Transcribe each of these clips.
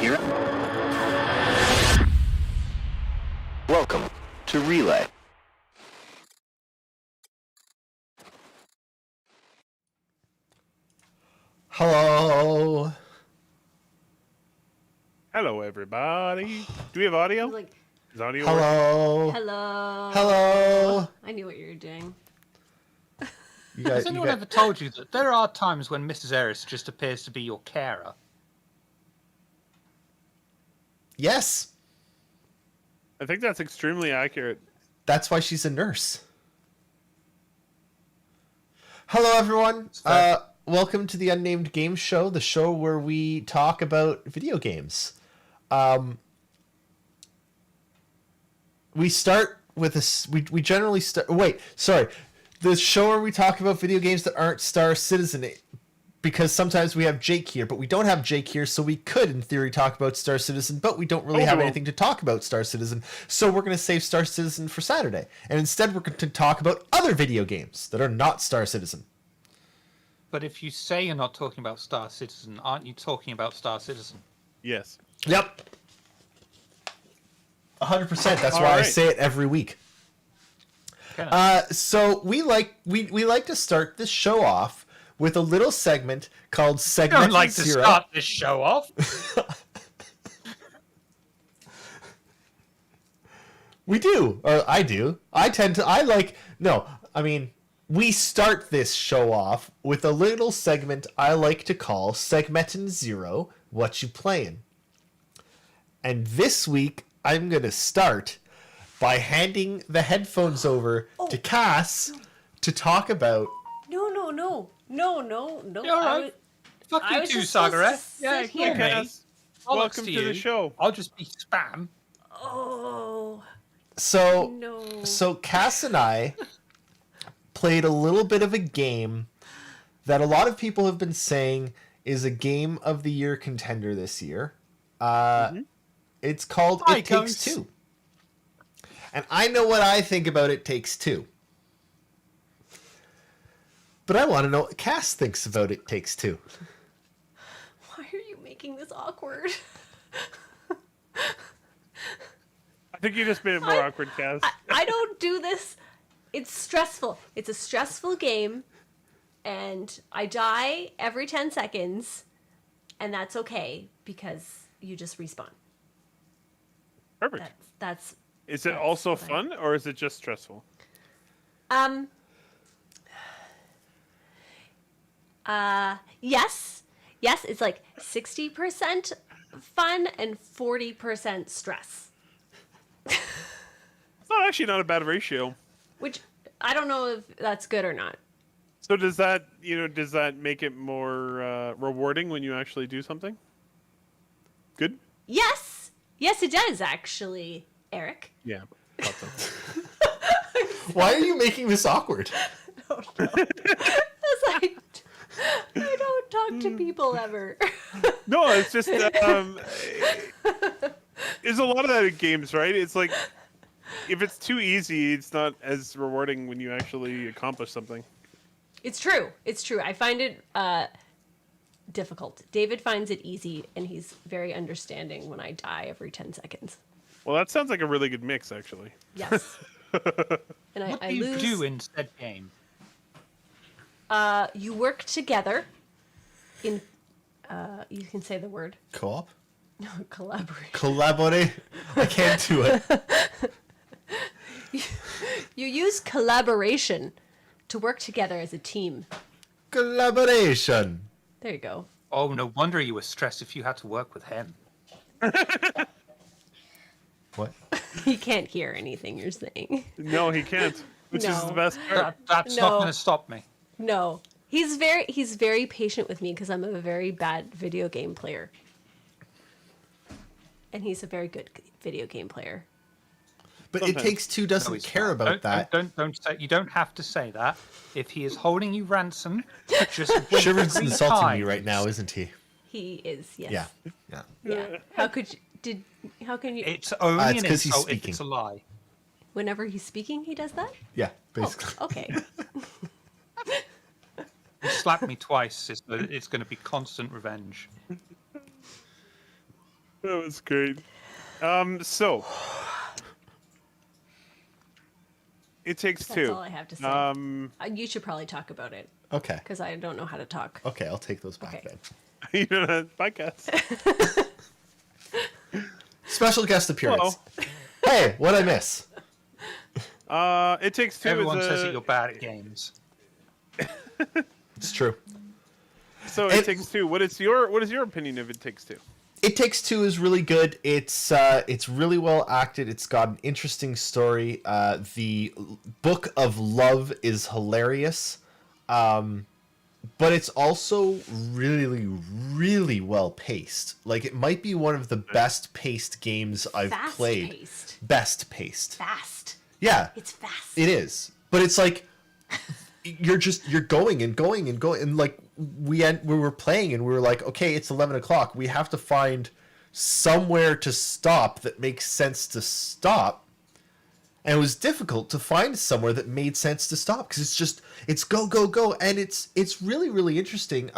hear it? Welcome to Relay. Hello. Hello, everybody. Do we have audio? Like, Is audio Hello. hello. Hello. I knew what you were doing. You guys, Has anyone ever told you that there are times when Mrs. Eris just appears to be your carer? Yes. I think that's extremely accurate. That's why she's a nurse. Hello, everyone. Welcome to the Unnamed Game Show, the show where we talk about video games. We start with a... We generally start... Wait, sorry. The show where we talk about video games that aren't Star Citizen, because sometimes we have Jake here, but we don't have Jake here, so we could, in theory, talk about Star Citizen, but we don't really have anything to talk about Star Citizen, so we're going to save Star Citizen for Saturday. And instead, we're going to talk about other video games that are not Star Citizen. But if you say you're not talking about Star Citizen, aren't you talking about Star Citizen? Yes. Yep. 100%. That's All why I right. say it every week. So we like to start this show off with a little segment called I Segment don't like to Zero. start this show off. We do, or I do. We start this show off with a little segment I like to call Segmentin' Zero, What You Playin'. And this week, I'm going to start by handing the headphones over to Cass to talk about... No. You're all right. Fuck I you was too, just supposed to Sagaret. Yeah, sit hear here. me. Cass, Bollocks welcome to you. the show. I'll just be spam. Oh, So no. Cass and I played a little bit of a game that a lot of people have been saying is a Game of the Year contender this year. It's called It Takes Two. And I know what I think about It Takes Two. But I want to know what Cass thinks about It Takes Two. Why are you making this awkward? I think you just made it more awkward, Cass. I don't do this. It's stressful. It's a stressful game, and I die every 10 seconds, and that's okay because you just respawn. Perfect. That's Is it that's also fine. fun, or is it just stressful? Yes, it's like 60% fun and 40% stress. It's not actually not a bad ratio. Which I don't know if that's good or not. So does that make it more rewarding when you actually do something? Good? Yes, it does actually, Eric. Yeah. Thought so. Why are you making this awkward? It's like, I don't talk to people ever. No, it's just there's a lot of that in games, right? It's like if it's too easy, it's not as rewarding when you actually accomplish something. It's true. I find it difficult. David finds it easy, and he's very understanding when I die every 10 seconds. Well, that sounds like a really good mix, actually. Yes. And What I do you lose. do in said game? You work together in, you can say the word. Co-op? No, collaborate. Collaborate? I can't do it. You use collaboration to work together as a team. Collaboration. There you go. Oh, no wonder you were stressed if you had to work with him. What? He can't hear anything you're saying. No, he can't, which is No. the best part. That's No. not going to stop me. No. He's very patient with me because I'm a very bad video game player. And he's a very good video game player. But Sometimes. It Takes Two No, doesn't he's care not. about that. Don't say. You don't have to say that. If he is holding you ransom, just wait Shiver's 3 insulting me times. right now, isn't he? He is, yes. Yeah. Yeah. How can you It's only It's an 'cause he's insult if speaking. it's a lie. whenever he's speaking, he does that? Yeah, basically. Oh, okay. You slap me twice, it's going to be constant revenge. That was great. So It Takes Two. That's all I have to say. You should probably talk about it Okay. because I don't know how to talk. Okay, I'll take those back Okay. then. You know, podcast. Special guest appearance. Hey, what'd I miss? It Takes Two. Everyone is says that you're bad at games. It's true. So It- It Takes Two. What is your opinion of It Takes Two? It Takes Two is really good. It's really well acted. It's got an interesting story. The book of love is hilarious, but it's also really, really well paced. Like, it might be one of the best paced games I've played. Fast-paced. Best paced. Fast. Yeah, It's fast. it is. But it's like you're going and going and going, and like we were playing and we were like, okay, it's 11 o'clock. We have to find somewhere to stop that makes sense to stop. And it was difficult to find somewhere that made sense to stop because it's go go go, and it's really, really interesting.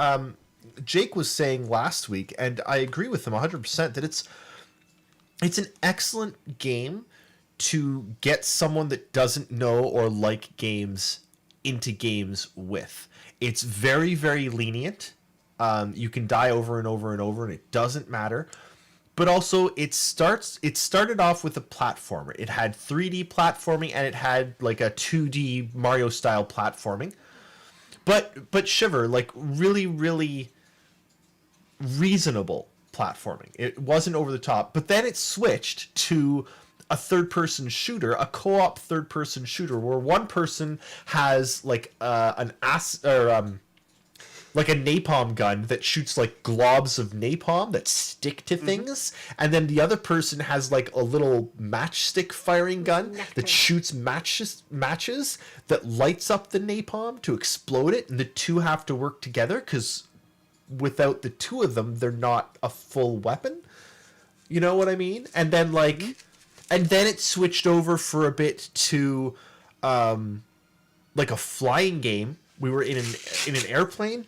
Jake was saying last week, and I agree with him 100%, that it's an excellent game to get someone that doesn't know or like games into games with. It's very, very lenient. You can die over and over and over, and it doesn't matter. But also, it started off with a platformer. It had 3D platforming, and it had like a 2D Mario style platforming. But Shiver, like, really, really reasonable platforming. It wasn't over the top. But then it switched to a third-person shooter, a co-op third-person shooter, where one person has like like a napalm gun that shoots like globs of napalm that stick to things, and then the other person has like a little matchstick firing gun that shoots matches that lights up the napalm to explode it, and the two have to work together because without the two of them, they're not a full weapon. You know what I mean? And then like, and then it switched over for a bit to like a flying game. We were in an airplane.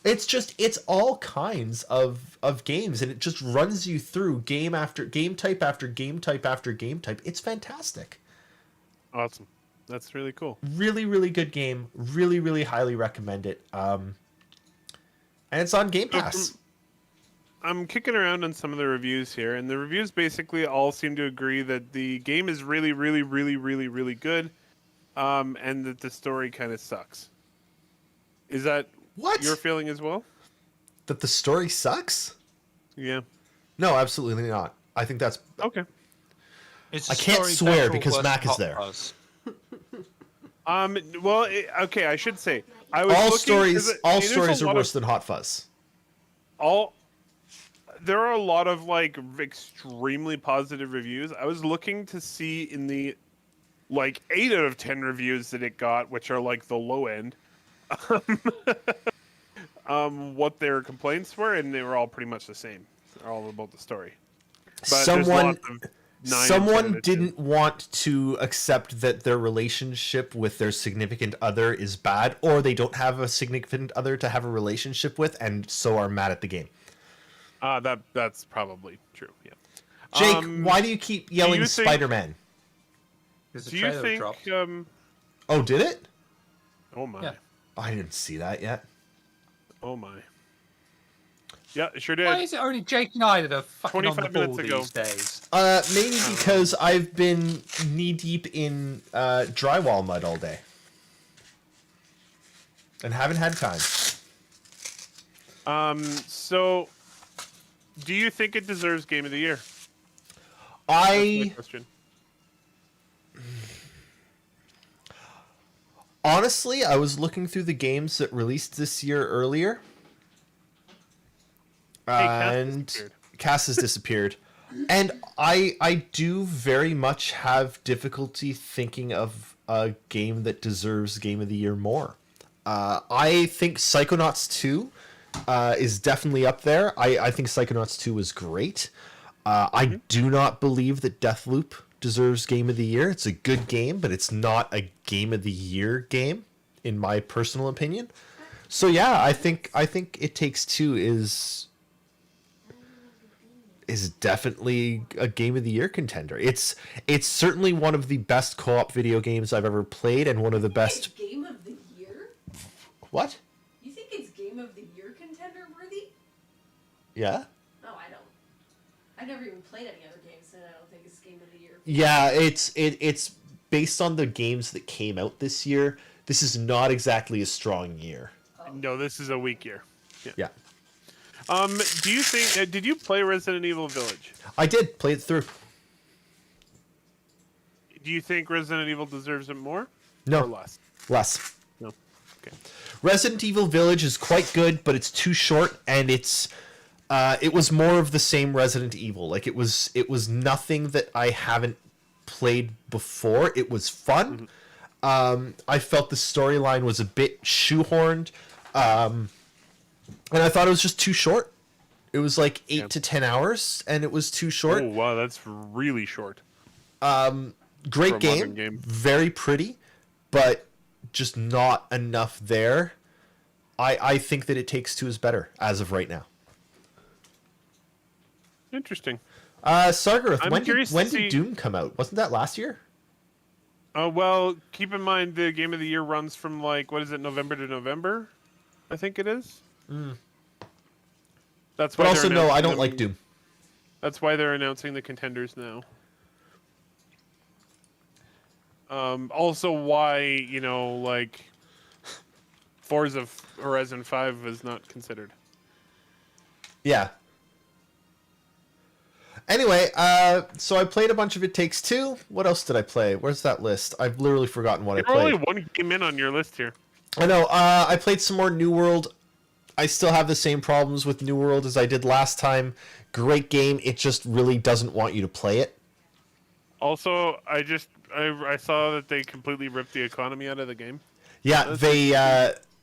It's all kinds of games, and it just runs you through game after game type after game type after game type. It's fantastic. Awesome. That's really cool. Really, really good game. Really, really highly recommend it. And it's on Game Pass. I'm kicking around on some of the reviews here, and the reviews basically all seem to agree that the game is really, really, really, really, really good, and that the story kind of sucks. Is that What? your feeling as well? That the story sucks? Yeah. No, absolutely not. I think that's Okay. It's I can't story swear better or because worse Mac than is Hot there. Fuzz? Well, okay, I should say I was all looking, stories. 'cause All there's a stories are lot worse of- than Hot Fuzz. There are a lot of like extremely positive reviews. I was looking to see in the like 8 out of 10 reviews that it got, which are like the low end, what their complaints were, and they were all pretty much the same. They're all about the story. But there's Someone lots of 9 and 10 Someone that didn't want to accept that their relationship with their significant other is bad, or they don't have a significant other to have a relationship with, and so are mad at the game. That's probably true. Yeah. Jake, why do you keep yelling you think- Spider-Man? There's a Do you trailer think? dropped. Oh, did it? Oh my. Yeah. I didn't see that yet. Oh my. Yeah, it sure did. Why is it only Jake and I that are fucking on the 25 ball minutes ago. these days? Maybe because I've been knee-deep in drywall mud all day. And haven't had time. So, do you think it deserves Game of the Year? That's my question. Honestly, I was looking through the games that released this year earlier. And Cass has disappeared. And I do very much have difficulty thinking of a game that deserves Game of the Year more. I think Psychonauts 2 is definitely up there. I think Psychonauts 2 is great. I do not believe that Deathloop deserves Game of the Year. It's a good game, but it's not a Game of the Year game, in my personal opinion. So yeah, I think It Takes Two is is definitely a Game of the Year contender. It's certainly one of the best co-op video games I've ever played, and one of the best. Game of the Year? What? You think it's Game of the Year contender worthy? Yeah. No, I don't. I've never even played any other games, and I don't think it's Game of the Year. Yeah, it's based on the games that came out this year. This is not exactly a strong year. No, this is a weak year. Yeah. Do you think? Did you play Resident Evil Village? I did play it through. Do you think Resident Evil deserves it more? No. Or less? Less. No. Okay. Resident Evil Village is quite good, but it's too short, and it was more of the same Resident Evil. Like it was nothing that I haven't played before. It was fun. I felt the storyline was a bit shoehorned, and I thought it was just too short. It was like 8 to 10 hours, and it was too short. Oh wow, that's really short. Great for a modern game, very pretty, but just not enough there. I think that It Takes Two is better as of right now. Interesting. Sargareth, I'm when curious did to see- Doom come out? Wasn't that last year? Well, keep in mind the Game of the Year runs from like what is it, November to November? I think it is. That's why. But they're also, no, I announcing don't them- like Doom. That's why they're announcing the contenders now. Also, why like Forza Horizon 5 was not considered. Yeah. Anyway, so I played a bunch of It Takes Two. What else did I play? Where's that list? I've literally forgotten what I You're played. only one game in on your list here. I know. I played some more New World. I still have the same problems with New World as I did last time. Great game. It just really doesn't want you to play it. Also, I saw that they completely ripped the economy out of the game. Yeah,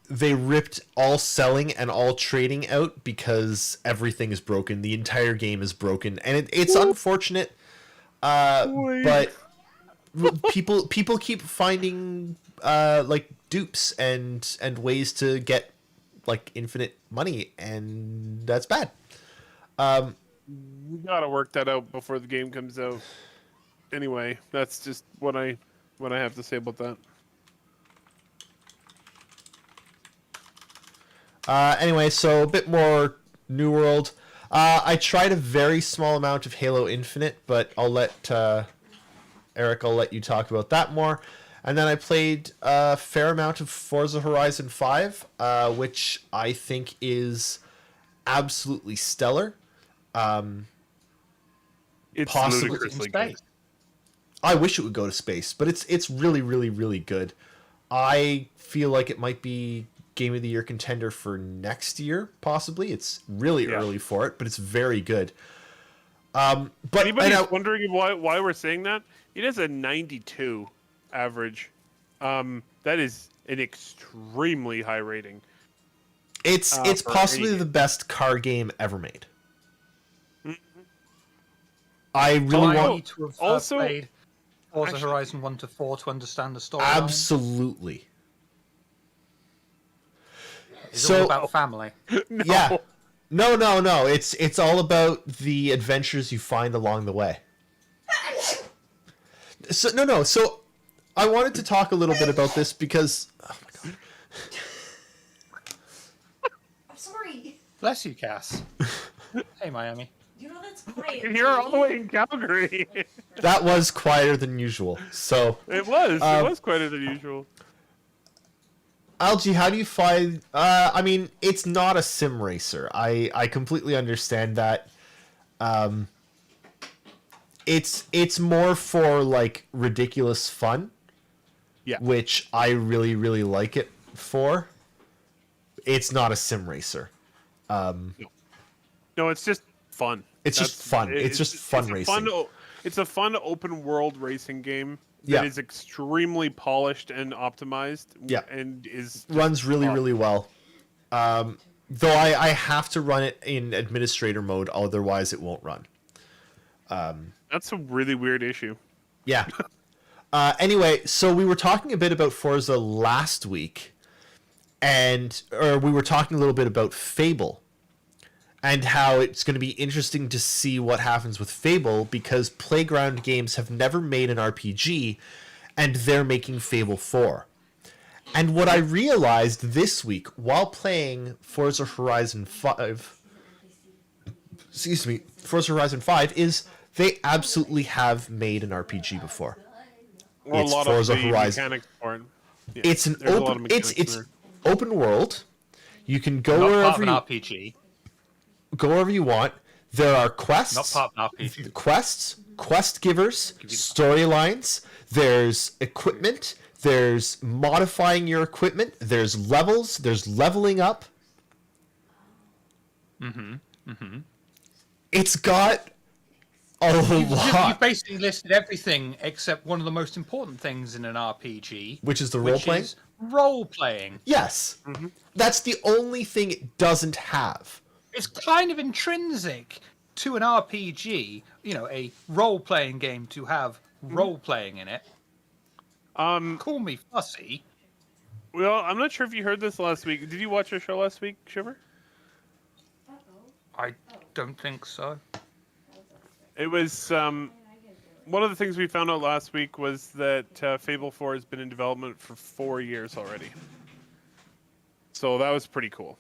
they ripped all selling and all trading out because everything is broken. The entire game is broken, and it's unfortunate. But people keep finding like dupes and ways to get like infinite money, and that's bad. We gotta work that out before the game comes out. Anyway, that's just what I have to say about that. Anyway, so a bit more New World. I tried a very small amount of Halo Infinite, but I'll let Eric. I'll let you talk about that more. And then I played a fair amount of Forza Horizon 5, which I think is absolutely stellar. It's Possibly ludicrously in good. space. I wish it would go to space, but it's really, really, really good. I feel like it might be Game of the Year contender for next year, possibly. It's really early for it, but it's very good. But Anybody's wondering why we're saying that? It has a 92 average. That is an extremely high rating. it's for possibly any the best car game ever made. Mhm. I really I want need to have also- played Forza actually- Horizon 1 to 4 to understand the story. absolutely. It's So all about family. No. yeah, no. It's all about the adventures you find along the way. So no. So I wanted to talk a little bit about this because oh my god. I'm sorry. Bless you, Cass. Hey, Miami. You know that's quiet. I can hear her all the way in Calgary. That was quieter than usual. So, It was quite unusual. Algie, how do you find... I mean, it's not a sim racer. I completely understand that. It's more for, like, ridiculous fun. Yeah. Which I really, really like it for. It's not a sim racer. No, it's just fun. It's just fun. It's just fun racing. It's a fun open world racing game that Yeah. is extremely polished and optimized. Yeah. And is Runs really, awesome. really well. Though I have to run it in administrator mode, otherwise it won't run. That's a really weird issue. Yeah. Anyway, so we were talking a bit about Forza last week, or we were talking a little bit about Fable. and how it's going to be interesting to see what happens with Fable, because Playground Games have never made an RPG, and they're making Fable 4. And what I realized this week while playing Forza Horizon 5, Forza Horizon 5, is they absolutely have made an RPG before. Well, It's a lot Forza of the Horizon. mechanics for it. Yeah, It's an there's a lot of open mechanics it's there. open world. You can go Not part wherever of you an RPG. go wherever you want. There are quests. Not part of an RPG. Quests, quest givers, storylines, there's equipment, there's modifying your equipment, there's levels, there's leveling up. It's got a You've lot, basically listed everything except one of the most important things in an RPG, which is the which role-playing. is role-playing. Yes. That's the only thing it doesn't have. It's kind of intrinsic to an RPG, a role-playing game to have role-playing in it. Call me fussy. Well, I'm not sure if you heard this last week. Did you watch our show last week, Shiver? I don't think so. It was one of the things we found out last week was that Fable 4 has been in development for 4 years already. So that was pretty cool.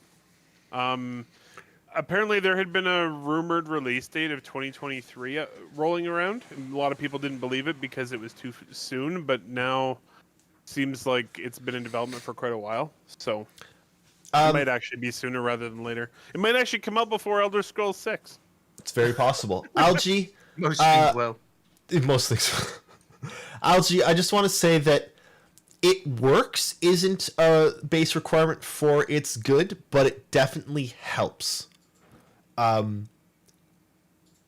Apparently, there had been a rumored release date of 2023 rolling around. A lot of people didn't believe it because it was too soon, but now seems like it's been in development for quite a while. So it might actually be sooner rather than later. It might actually come out before Elder Scrolls 6. It's very possible. Algie, Most things will. most things. Algie, I just want to say that it works isn't a base requirement for it's good, but it definitely helps.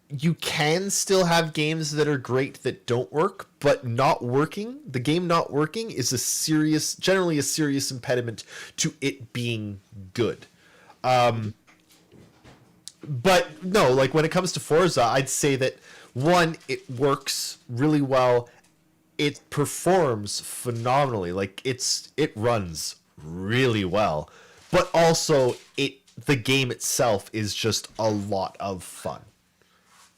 You can still have games that are great that don't work, but the game not working is generally a serious impediment to it being good. But no, like when it comes to Forza, I'd say that one, it works really well. It performs phenomenally. Like it runs really well, but also the game itself is just a lot of fun.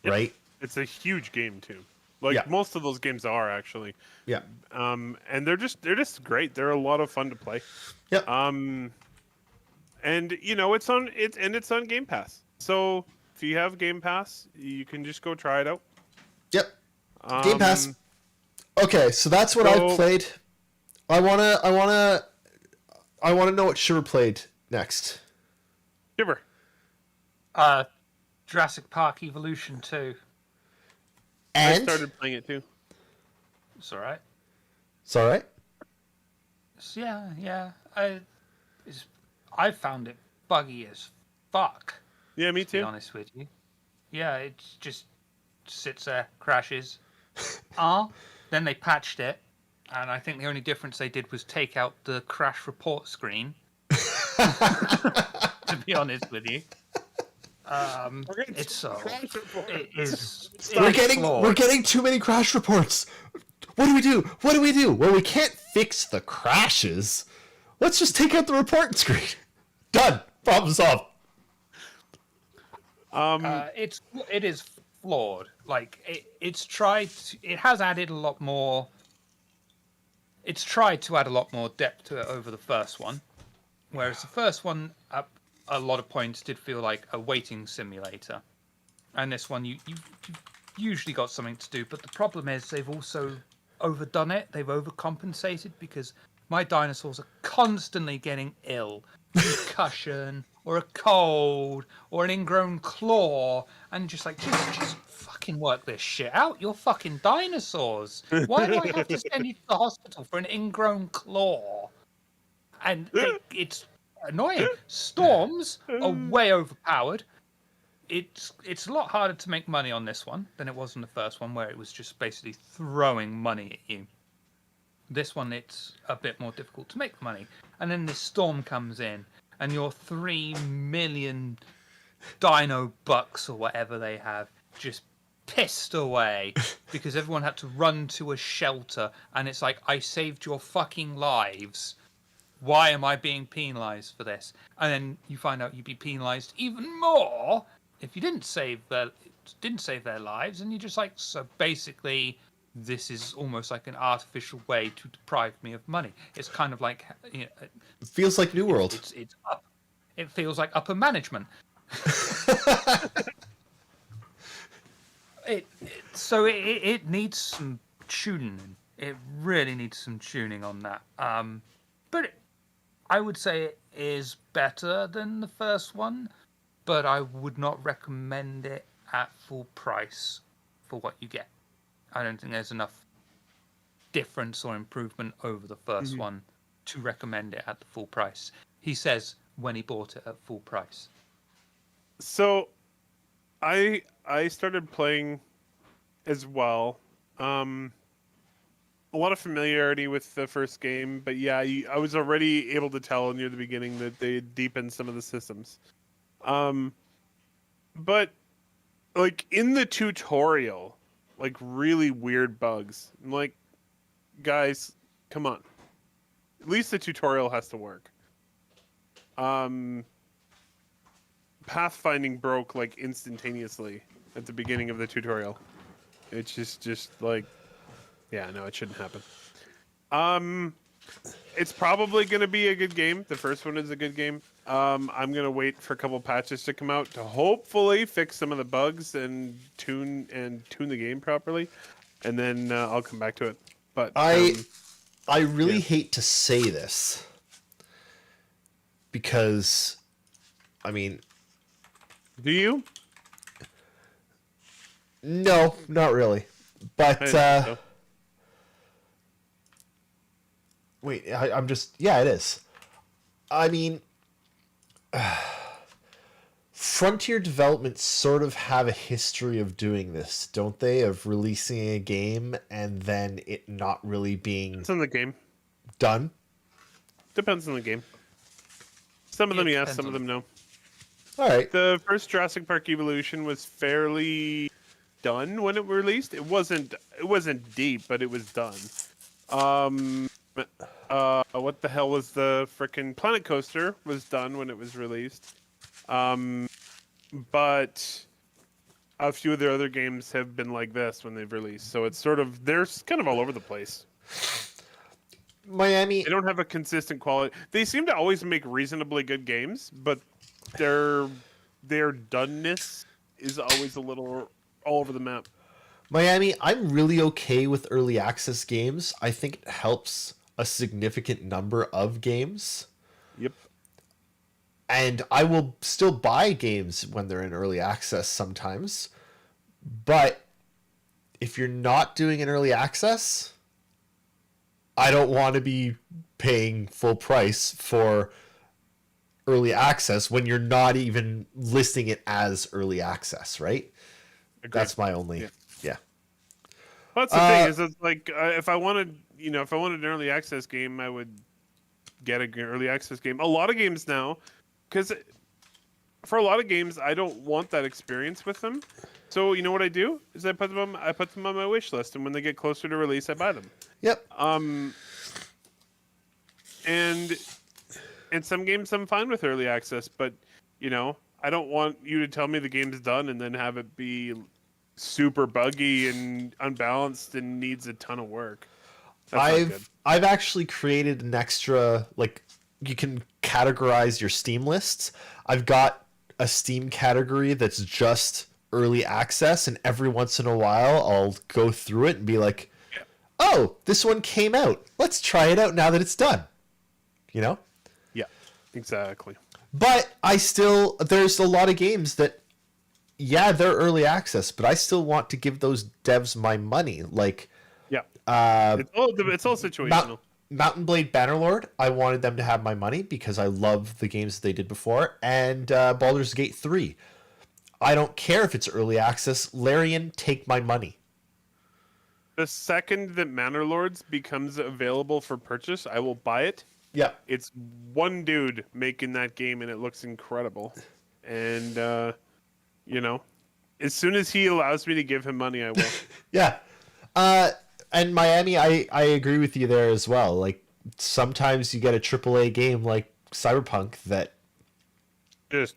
Yep. Right? It's a huge game too. Like Yeah. most of those games are actually. Yeah. And they're just great. They're a lot of fun to play. Yeah. And it's on Game Pass. So if you have Game Pass, you can just go try it out. Yep. Game Pass. Okay, so that's what I've played. I wanna know what Shiver played next. Shiver. Jurassic Park Evolution 2. And I started playing it too. It's alright. it's all right. Yeah. I found it buggy as fuck. Yeah, me To be too. honest with you. Yeah, it just sits there, crashes. Then they patched it, and I think the only difference they did was take out the crash report screen. To be honest with you. It's it is. We're it's getting flawed. we're getting too many crash reports. What do we do? What do we do? Well, we can't fix the crashes. Let's just take out the report screen. Done. Problem solved. It is flawed. Like it has added a lot more. It's tried to add a lot more depth to it over the first one, whereas the first one, at a lot of points, did feel like a waiting simulator, and this one you've usually got something to do. But the problem is they've also overdone it. They've overcompensated because my dinosaurs are constantly getting ill, concussion, or a cold, or an ingrown claw, and just fucking work this shit out. You're fucking dinosaurs. Why do I have to send you to the hospital for an ingrown claw? And it's annoying. Storms are way overpowered. It's a lot harder to make money on this one than it was on the first one, where it was just basically throwing money at you. This one, it's a bit more difficult to make money. And then this storm comes in, and your 3 million dino bucks or whatever they have just pissed away because everyone had to run to a shelter, and it's like, I saved your fucking lives. Why am I being penalized for this? And then you find out you'd be penalized even more if you didn't save their lives, and you're just like, so basically, this is almost like an artificial way to deprive me of money. It's kind of like, you know, It feels like New World. it's up. It feels like upper management. It needs some tuning. It really needs some tuning on that. But I would say it is better than the first one, but I would not recommend it at full price for what you get. I don't think there's enough difference or improvement over the first one to recommend it at the full price. He says when he bought it at full price. So, I started playing as well. A lot of familiarity with the first game, but yeah, I was already able to tell near the beginning that they deepened some of the systems. But like in the tutorial, like really weird bugs. I'm like, guys, come on. At least the tutorial has to work. Pathfinding broke like instantaneously at the beginning of the tutorial. It's just like, yeah, no, it shouldn't happen. It's probably going to be a good game. The first one is a good game. I'm going to wait for a couple patches to come out to hopefully fix some of the bugs and tune the game properly, and then I'll come back to it. But I really hate to say this because, I mean, do you? No, not really. But So. wait, I'm just, yeah, it is. I mean, Frontier Development sort of have a history of doing this, don't they? Of releasing a game and then it not really being It's in the game. done. Depends on the game. Some of them yes, some of them no. All right. The first Jurassic Park Evolution was fairly done when it released. It wasn't deep, but it was done. What the hell was the frickin' Planet Coaster was done when it was released. But a few of their other games have been like this when they've released. So it's sort of, they're kind of all over the place. Miami. They don't have a consistent quality. They seem to always make reasonably good games, but their doneness is always a little all over the map. Miami, I'm really okay with early access games. I think it helps a significant number of games. Yep. And I will still buy games when they're in early access sometimes. But if you're not doing an early access, I don't want to be paying full price for early access when you're not even listing it as early access, right? Agreed. That's my only, yeah. Well, that's the thing is, it's like if I wanted an early access game, I would get an early access game. A lot of games now, because for a lot of games, I don't want that experience with them. So you know what I do is I put them on my wish list, and when they get closer to release, I buy them. Yep. And some games I'm fine with early access, but you know, I don't want you to tell me the game's done and then have it be super buggy and unbalanced and needs a ton of work. I've actually created an extra, like, you can categorize your Steam lists. I've got a Steam category that's just early access, and every once in a while I'll go through it and be like, oh, this one came out. Let's try it out now that it's done. You know? Yeah, exactly. But there's a lot of games that, yeah, they're early access, but I still want to give those devs my money. Like, yeah, it's all situational. Mountain Blade Bannerlord, I wanted them to have my money because I love the games that they did before, and Baldur's Gate 3. I don't care if it's early access. Larian, take my money. The second that Manor Lords becomes available for purchase, I will buy it. Yeah. It's one dude making that game, and it looks incredible. And, you know, as soon as he allows me to give him money, I will. Yeah. And Miami, I agree with you there as well. Like, sometimes you get a AAA game like Cyberpunk that Just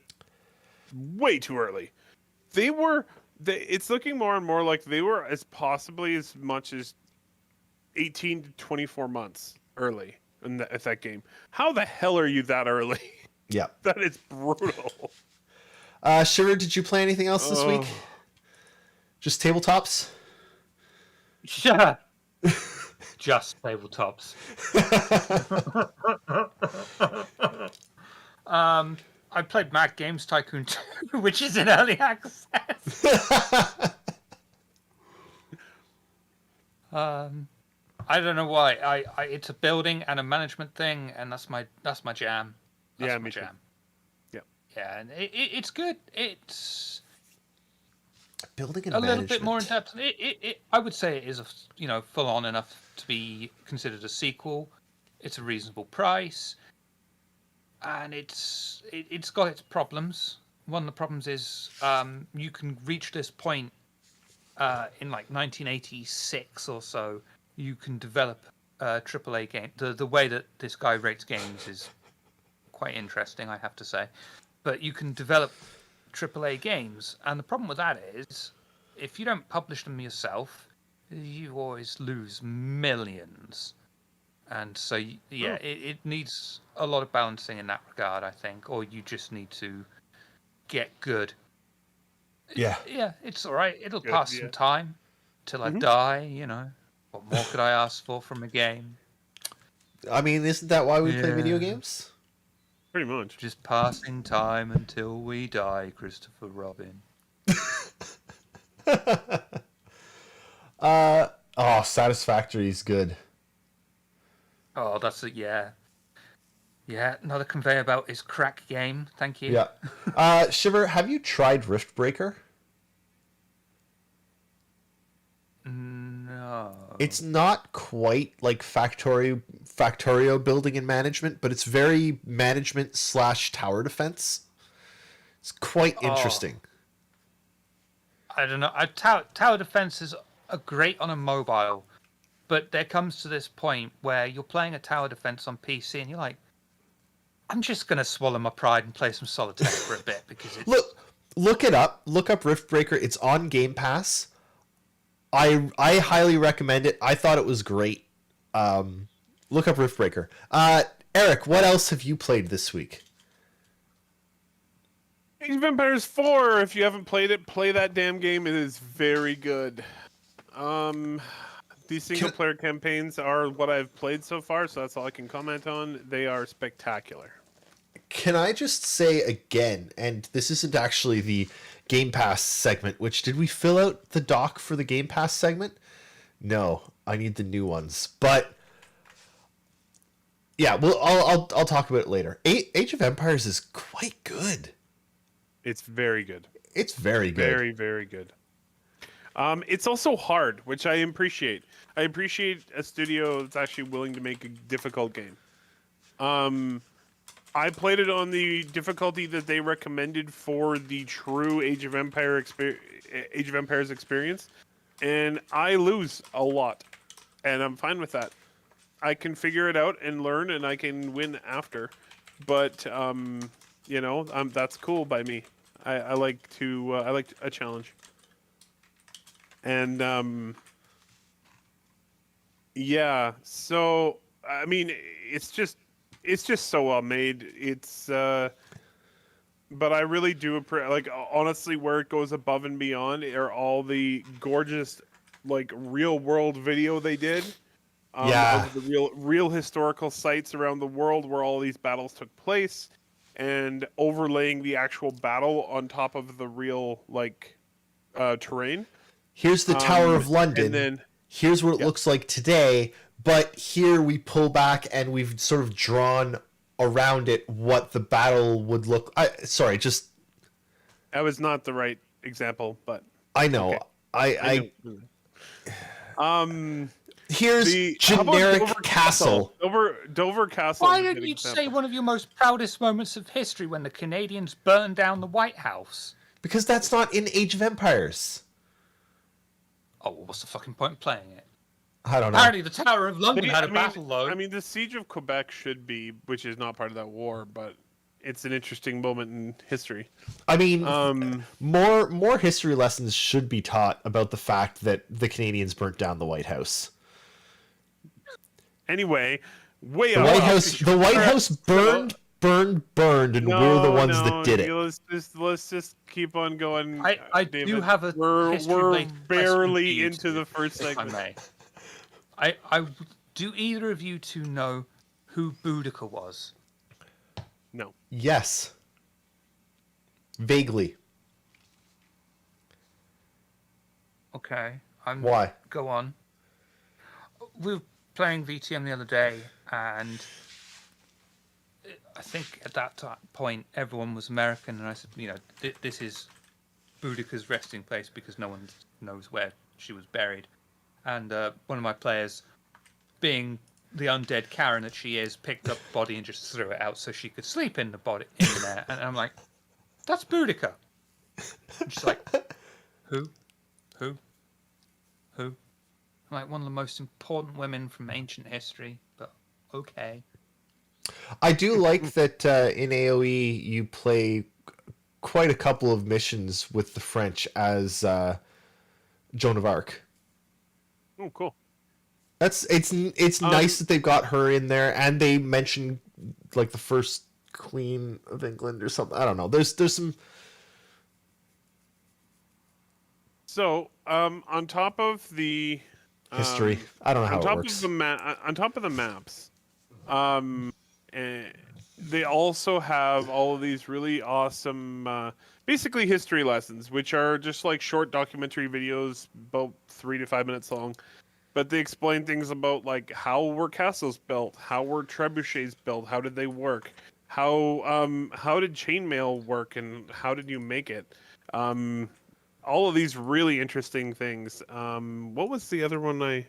way too early. It's looking more and more like they were as possibly as much as 18 to 24 months early in that game. How the hell are you that early? yeah. That is brutal. Shiver, did you play anything else this week? Just tabletops? Yeah. Just tabletops. I played Mad Games Tycoon 2, which is in early access. I don't know why. I it's a building and a management thing, and that's my jam. That's my jam. Yep. Yeah, and it's good. It's Building and a management. little bit more in depth. I would say it is full on enough to be considered a sequel. It's a reasonable price, and it's got its problems. One of the problems is you can reach this point in like 1986 or so. You can develop a AAA game. The way that this guy rates games is quite interesting, I have to say. But you can develop AAA games, and the problem with that is if you don't publish them yourself, you always lose millions. And so, it needs a lot of balancing in that regard, I think, or you just need to get good. Yeah. Yeah, it's all right. It'll Good, pass yeah. some time till I die, What more could I ask for from a game? I mean, isn't that why we play video games? Pretty much. Just passing time until we die, Christopher Robin. Satisfactory is good. Oh, that's it, yeah. Yeah, another conveyor belt is crack game. Thank you. Yeah. Shiver, have you tried Riftbreaker? No. It's not quite like Factorio building and management, but it's very management / tower defense. It's quite interesting. I don't know. Tower defenses are great on a mobile, but there comes to this point where you're playing a tower defense on PC and you're like, I'm just going to swallow my pride and play some solitaire for a bit because it's... Look it up. Look up Riftbreaker. It's on Game Pass. I highly recommend it. I thought it was great. Look up Riftbreaker. Eric, what else have you played this week? Age of Empires 4, if you haven't played it, play that damn game. It is very good. These single-player campaigns are what I've played so far, so that's all I can comment on. They are spectacular. Can I just say again, and this isn't actually the Game Pass segment, which did we fill out the doc for the Game Pass segment? No, I need the new ones. But yeah, well, I'll talk about it later. Age of Empires is quite good. It's very good. It's very good. Very, very good. It's also hard, which I appreciate. I appreciate a studio that's actually willing to make a difficult game. I played it on the difficulty that they recommended for the true Age of Empires experience, and I lose a lot, and I'm fine with that. I can figure it out and learn, and I can win after. But that's cool by me. I like a challenge. And yeah, so I mean, it's just so well made. It's but I really do honestly, where it goes above and beyond are all the gorgeous like real world video they did. Of the real historical sites around the world where all these battles took place, and overlaying the actual battle on top of the real terrain. Here's the Tower of London. And then, here's what it looks like today, but here we pull back and we've sort of drawn around it what the battle would look. That was not the right example, but I know. Okay. Here's generic castle. Dover Castle. Why don't you say one of your most proudest moments of history when the Canadians burned down the White House? Because that's not in Age of Empires. Oh, well, what's the fucking point in playing it? I don't know. Apparently, the Tower of London had a battle though. I mean, the Siege of Quebec should be, which is not part of that war, but it's an interesting moment in history. I mean, more history lessons should be taught about the fact that the Canadians burnt down the White House. Anyway, The White House burned, and we're the ones that did it. Let's just keep on going. I David. do have a We're history-related barely question into the first if I segment. may. I do either of you two know who Boudica was? No. Yes. Vaguely. Okay. Why? Go on. We were playing VTM the other day, and I think at that point everyone was American, and I said, this is Boudica's resting place because no one knows where she was buried. And one of my players, being the undead Karen that she is, picked up the body and just threw it out so she could sleep in the body in there. And I'm like, that's Boudica. And she's like, who? I'm like, one of the most important women from ancient history, but okay. I do like that in AoE you play quite a couple of missions with the French as Joan of Arc. Oh, cool. It's nice that they've got her in there, and they mention like the first Queen of England or something. I don't know. There's some. So, on top of the History. I don't know how on it top works. of on top of the maps, they also have all of these really awesome, basically history lessons, which are just like short documentary videos, about 3 to 5 minutes long. But they explain things about like how were castles built, how were trebuchets built, how did they work, how did chainmail work, and how did you make it? All of these really interesting things. What was the other one?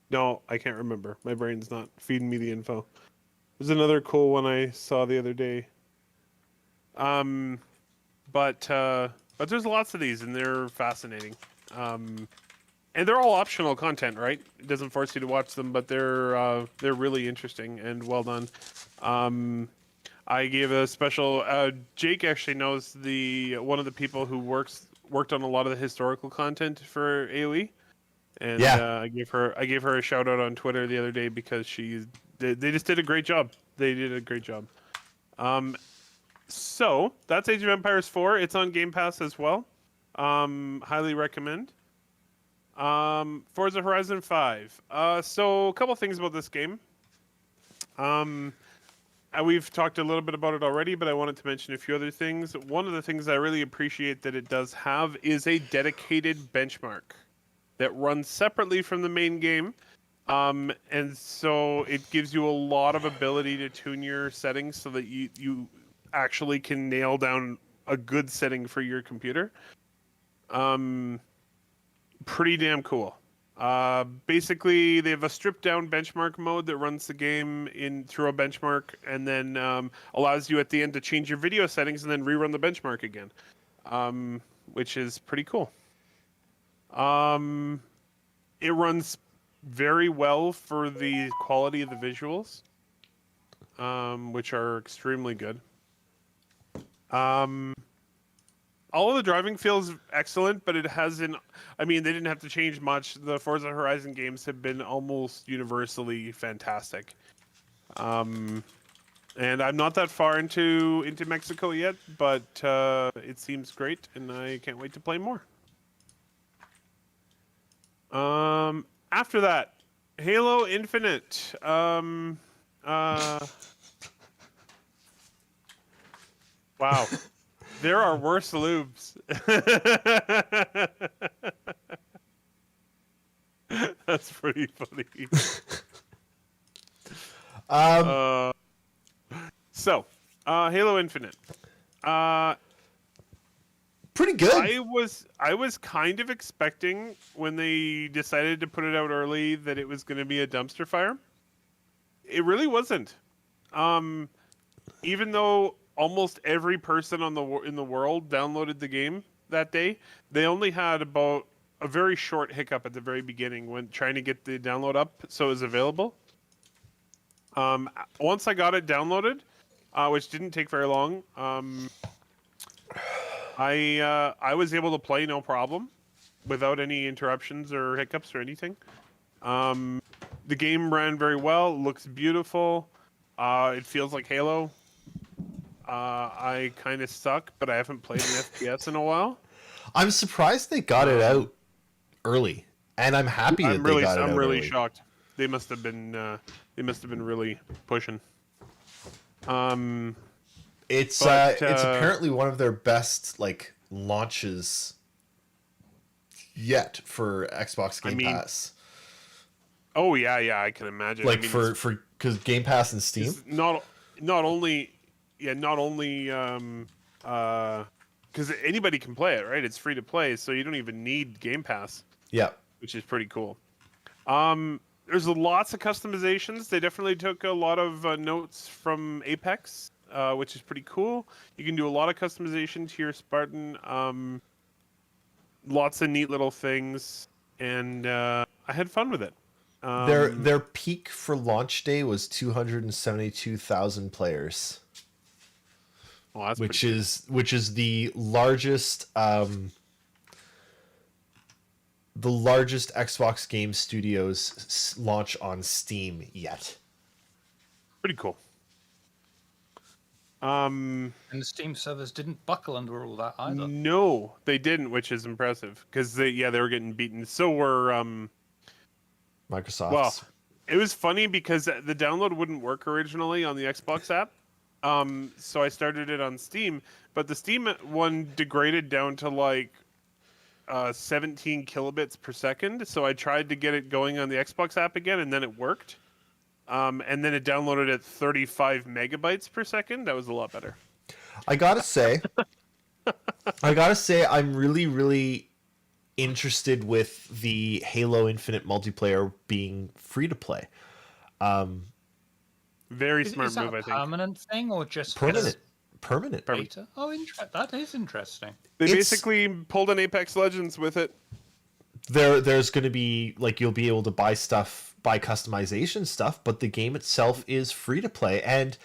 No, I can't remember. My brain's not feeding me the info. There's another cool one I saw the other day. But there's lots of these, and they're fascinating. And they're all optional content, right? It doesn't force you to watch them, but they're really interesting and well done. I gave a special. Jake actually knows one of the people who worked on a lot of the historical content for AoE, and I gave her a shout out on Twitter the other day because they just did a great job. They did a great job. So that's Age of Empires 4. It's on Game Pass as well. Highly recommend. Forza Horizon 5. So a couple things about this game. We've talked a little bit about it already, but I wanted to mention a few other things. One of the things I really appreciate that it does have is a dedicated benchmark that runs separately from the main game. And so it gives you a lot of ability to tune your settings so that you actually can nail down a good setting for your computer. Pretty damn cool. Basically, they have a stripped down benchmark mode that runs the game through a benchmark and then allows you at the end to change your video settings and then rerun the benchmark again, which is pretty cool. It runs very well for the quality of the visuals, which are extremely good. All of the driving feels excellent, but it hasn't. I mean, they didn't have to change much. The Forza Horizon games have been almost universally fantastic. And I'm not that far into Mexico yet, but it seems great, and I can't wait to play more. After that, Halo Infinite. Wow. There are worse lubes. That's pretty funny. Halo Infinite. Pretty good. I was kind of expecting when they decided to put it out early that it was going to be a dumpster fire. It really wasn't. Even though almost every person in the world downloaded the game that day, they only had about a very short hiccup at the very beginning when trying to get the download up so it was available. Once I got it downloaded, which didn't take very long, I was able to play no problem without any interruptions or hiccups or anything. The game ran very well, looks beautiful. It feels like Halo. I kind of suck, but I haven't played an FPS in a while. I'm surprised they got it out early, and I'm happy that they got it out I'm really early. shocked. They must have been really pushing. It's But, it's apparently one of their best like launches yet for Xbox Game Pass. Oh yeah, I can imagine. Like I mean, for because Game Pass and Steam. it's not only because anybody can play it, right? It's free to play, so you don't even need Game Pass, Yeah. which is pretty cool. There's lots of customizations. They definitely took a lot of notes from Apex, which is pretty cool. You can do a lot of customization to your Spartan. Lots of neat little things, and I had fun with it. Their peak for launch day was 272,000 players, Well, that's which pretty is the largest Xbox Game Studios launch on Steam yet. pretty cool. And the Steam servers didn't buckle under all that either. No, they didn't, which is impressive because they were getting beaten. So were Microsoft's. well, it was funny because the download wouldn't work originally on the Xbox app. So I started it on Steam, but the Steam one degraded down to like 17 kilobits per second. So I tried to get it going on the Xbox app again, and then it worked. And then it downloaded at 35 megabytes per second. That was a lot better. I gotta say, I'm really, really interested with the Halo Infinite multiplayer being free to play. Very Is smart that move, a I think. permanent thing or just Permanent. beta? Oh, that is interesting. They It's- basically pulled an Apex Legends with it. There's going to be like you'll be able to buy customization stuff, but the game itself is free to play, and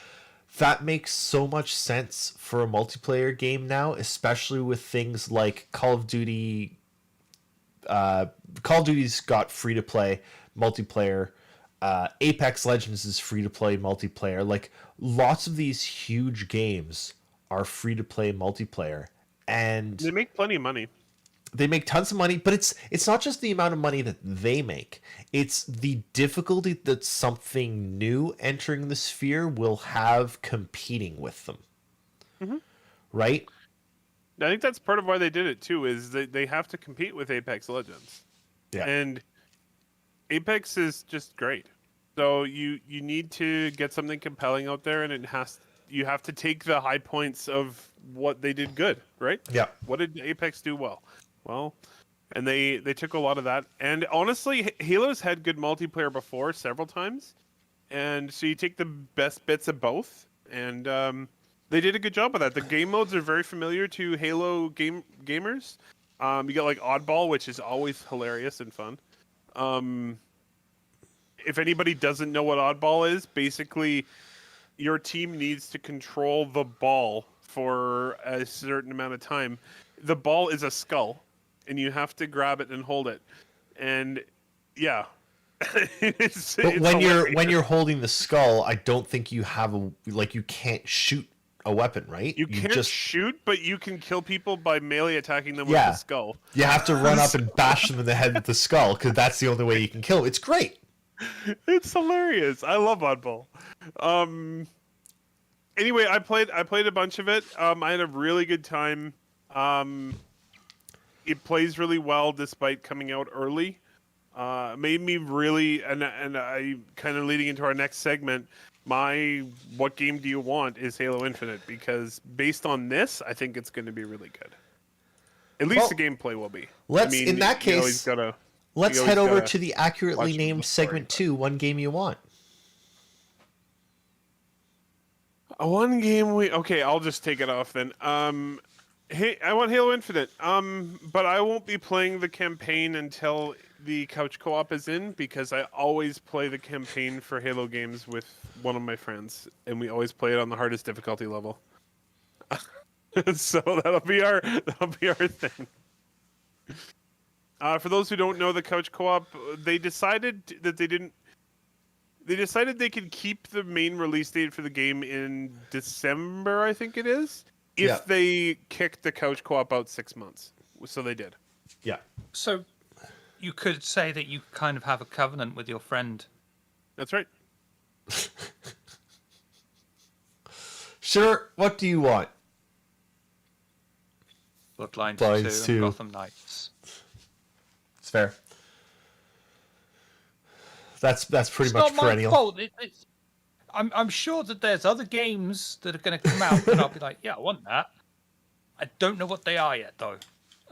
that makes so much sense for a multiplayer game now, especially with things like Call of Duty. Call of Duty's got free to play multiplayer. Apex Legends is free to play multiplayer. Like lots of these huge games are free to play multiplayer, and They make plenty of money. they make tons of money, but it's not just the amount of money that they make. It's the difficulty that something new entering the sphere will have competing with them. Mm-hmm. Right? I think that's part of why they did it too. Is that they have to compete with Apex Legends, Yeah. and Apex is just great. So you need to get something compelling out there, and you have to take the high points of what they did good, right? Yeah. What did Apex do well? Well, and they took a lot of that. And honestly, Halo's had good multiplayer before several times, and so you take the best bits of both, and they did a good job of that. The game modes are very familiar to Halo gamers. You got like Oddball, which is always hilarious and fun. If anybody doesn't know what Oddball is, basically your team needs to control the ball for a certain amount of time. The ball is a skull, and you have to grab it and hold it. And yeah, it's But hilarious. when you're holding the skull, I don't think you have you can't shoot a weapon, right? You can't just shoot, but you can kill people by melee attacking them with Yeah. the skull. you have to run up and bash them in the head with the skull because that's the only way you can kill them. It's great. It's hilarious. I love Oddball. Anyway, I played a bunch of it. I had a really good time. It plays really well despite coming out early. Made me really, and I kind of leading into our next segment. My what game do you want is Halo Infinite, because based on this, I think it's going to be really good. At least Well, the gameplay will be. in that you always case, gotta. Let's you head always over gotta to the accurately watch named the story, segment but- 2, One Game You Want. One game okay, I'll just take it off then. Hey, I want Halo Infinite. But I won't be playing the campaign until the couch co-op is in, because I always play the campaign for Halo games with one of my friends, and we always play it on the hardest difficulty level. So that'll be our thing. For those who don't know the couch co-op, they decided that they didn't. They decided they could keep the main release date for the game in December, I think it is, if they kicked the couch co-op out 6 months. So they did. Yeah. So you could say that you kind of have a covenant with your friend. That's right. Sure. What do you want? Bloodlines Bloodlines 2 and 2. Gotham Knights. It's fair. That's pretty It's much not my perennial. fault. I'm sure that there's other games that are going to come out, and I'll be like, yeah, I want that. I don't know what they are yet, though.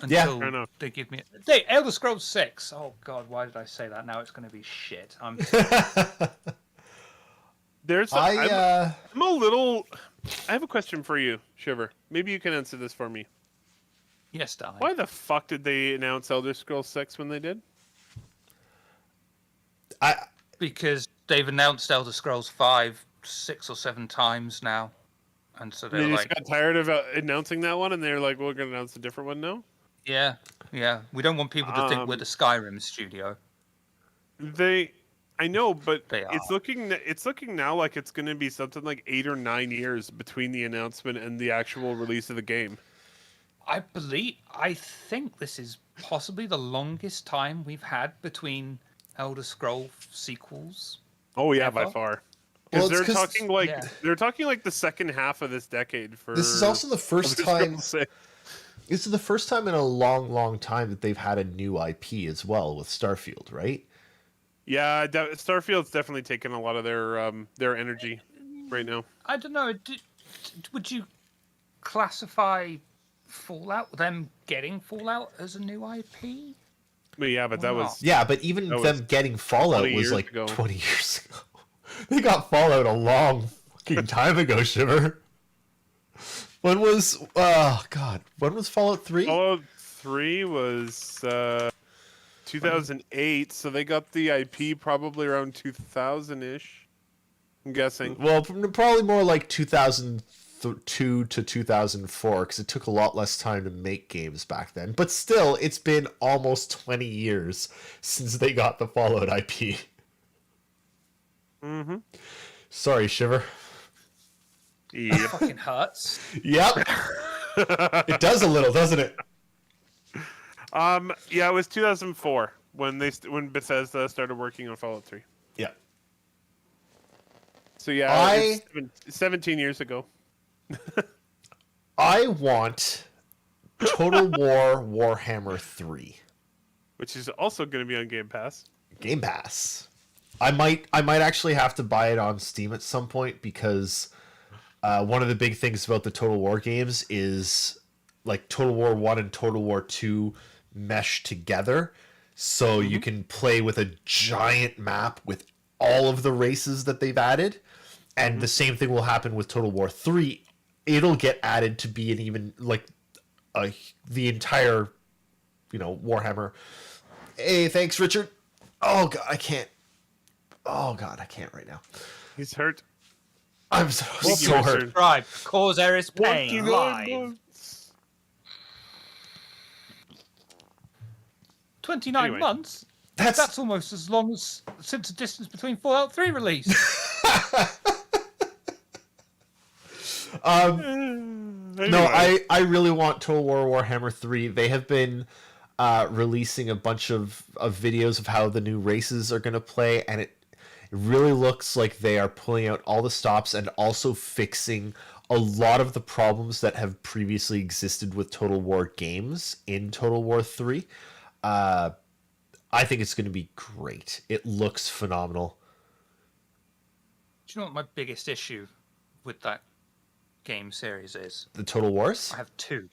Until Fair enough. they give me... Elder Scrolls 6. Oh, God, why did I say that? Now it's going to be shit. I'm I'm a little... I have a question for you, Shiver. Maybe you can answer this for me. Yes, darling. Why the fuck did they announce Elder Scrolls 6 when they did? Because they've announced Elder Scrolls 5 6 or 7 times now. And so They they're just like... got tired of announcing that one, and they're like, we're going to announce a different one now? Yeah. We don't want people to think we're the Skyrim studio. I know, but They it's looking now like it's going to be something like 8 or 9 years between the announcement and the actual release of the game. I think this is possibly the longest time we've had between Elder Scroll sequels. Oh yeah, Ever? by far. Well, Because it's they're talking like the second half of this decade for. This is also the first Elder time. Scrolls 6. This is the first time in a long, long time that they've had a new IP as well with Starfield, right? Yeah, Starfield's definitely taken a lot of their energy right now. I don't know. Would you classify Fallout, them getting Fallout, as a new IP? But yeah, but that Wow. was Yeah, but even That them was getting Fallout 20 was years like ago. 20 years ago. They got Fallout a long fucking time ago, Shiver. When was when was Fallout 3? Fallout 3 was 2008, so they got the IP probably around 2000-ish. I'm guessing. Well, probably more like 2002 to 2004, because it took a lot less time to make games back then. But still, it's been almost 20 years since they got the Fallout IP. Mm-hmm. Sorry, Shiver. Yep. Fucking hurts. Yep. It does a little, doesn't it? Yeah, it was 2004 when Bethesda started working on Fallout 3. Yeah. So yeah, it's 17 years ago. I want Total War Warhammer 3. Which is also going to be on Game Pass. Game Pass. I might actually have to buy it on Steam at some point, because one of the big things about the Total War games is like Total War 1 and Total War 2 mesh together, so you can play with a giant map with all of the races that they've added, and the same thing will happen with Total War 3. It'll get added to be an even like the entire, Warhammer. Hey, thanks, Richard. Oh god, I can't. Oh god, I can't right now. He's hurt. I'm so hurt. Subscribe. Cause Eris pain. 29 Live. months. 29 Anyway. months? That's That's almost as long as since the distance between Fallout 3 release. Anyway. No, I really want Total War Warhammer 3. They have been releasing a bunch of videos of how the new races are going to play, and it really looks like they are pulling out all the stops and also fixing a lot of the problems that have previously existed with Total War games in Total War 3. I think it's going to be great. It looks phenomenal. Do you know what my biggest issue with that game series is? The Total Wars? I have two.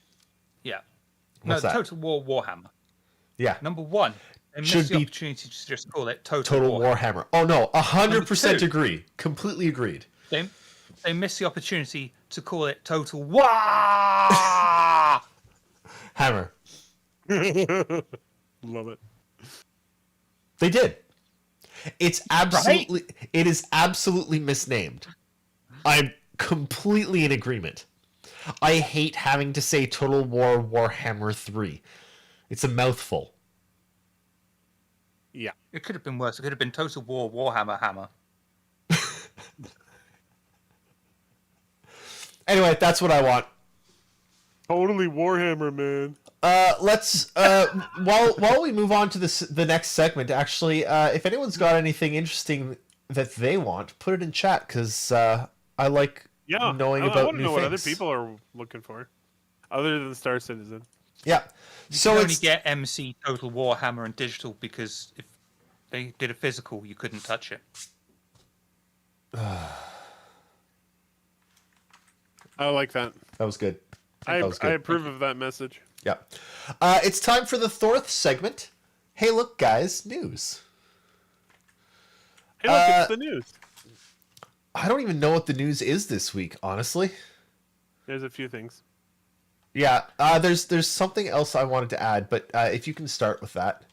Yeah. What's no, that? Total War Warhammer. Yeah. Number one, they missed Should the be opportunity to just call it Total Total Warhammer. Warhammer. Oh no, 100% Number two. agree. Completely agreed. They missed the opportunity to call it Total War. Hammer. Love it. They did. It is absolutely misnamed. I'm completely in agreement. I hate having to say Total War Warhammer 3. It's a mouthful. Yeah. It could have been worse. It could have been Total War Warhammer Hammer. Anyway, that's what I want. Totally Warhammer, man. Let's while we move on to the next segment, actually, if anyone's got anything interesting that they want, put it in chat, because I like knowing I about want to new know what things. other people are looking for, other than Star Citizen. Yeah. So you can only get MC Total Warhammer and digital, because if they did a physical, you couldn't touch it. I like that. That was good. I That was good. approve of that message. Yeah. It's time for the fourth segment. Hey, look, guys, news. Hey, look, it's the news. I don't even know what the news is this week, honestly. There's a few things. Yeah, there's something else I wanted to add, but if you can start with that.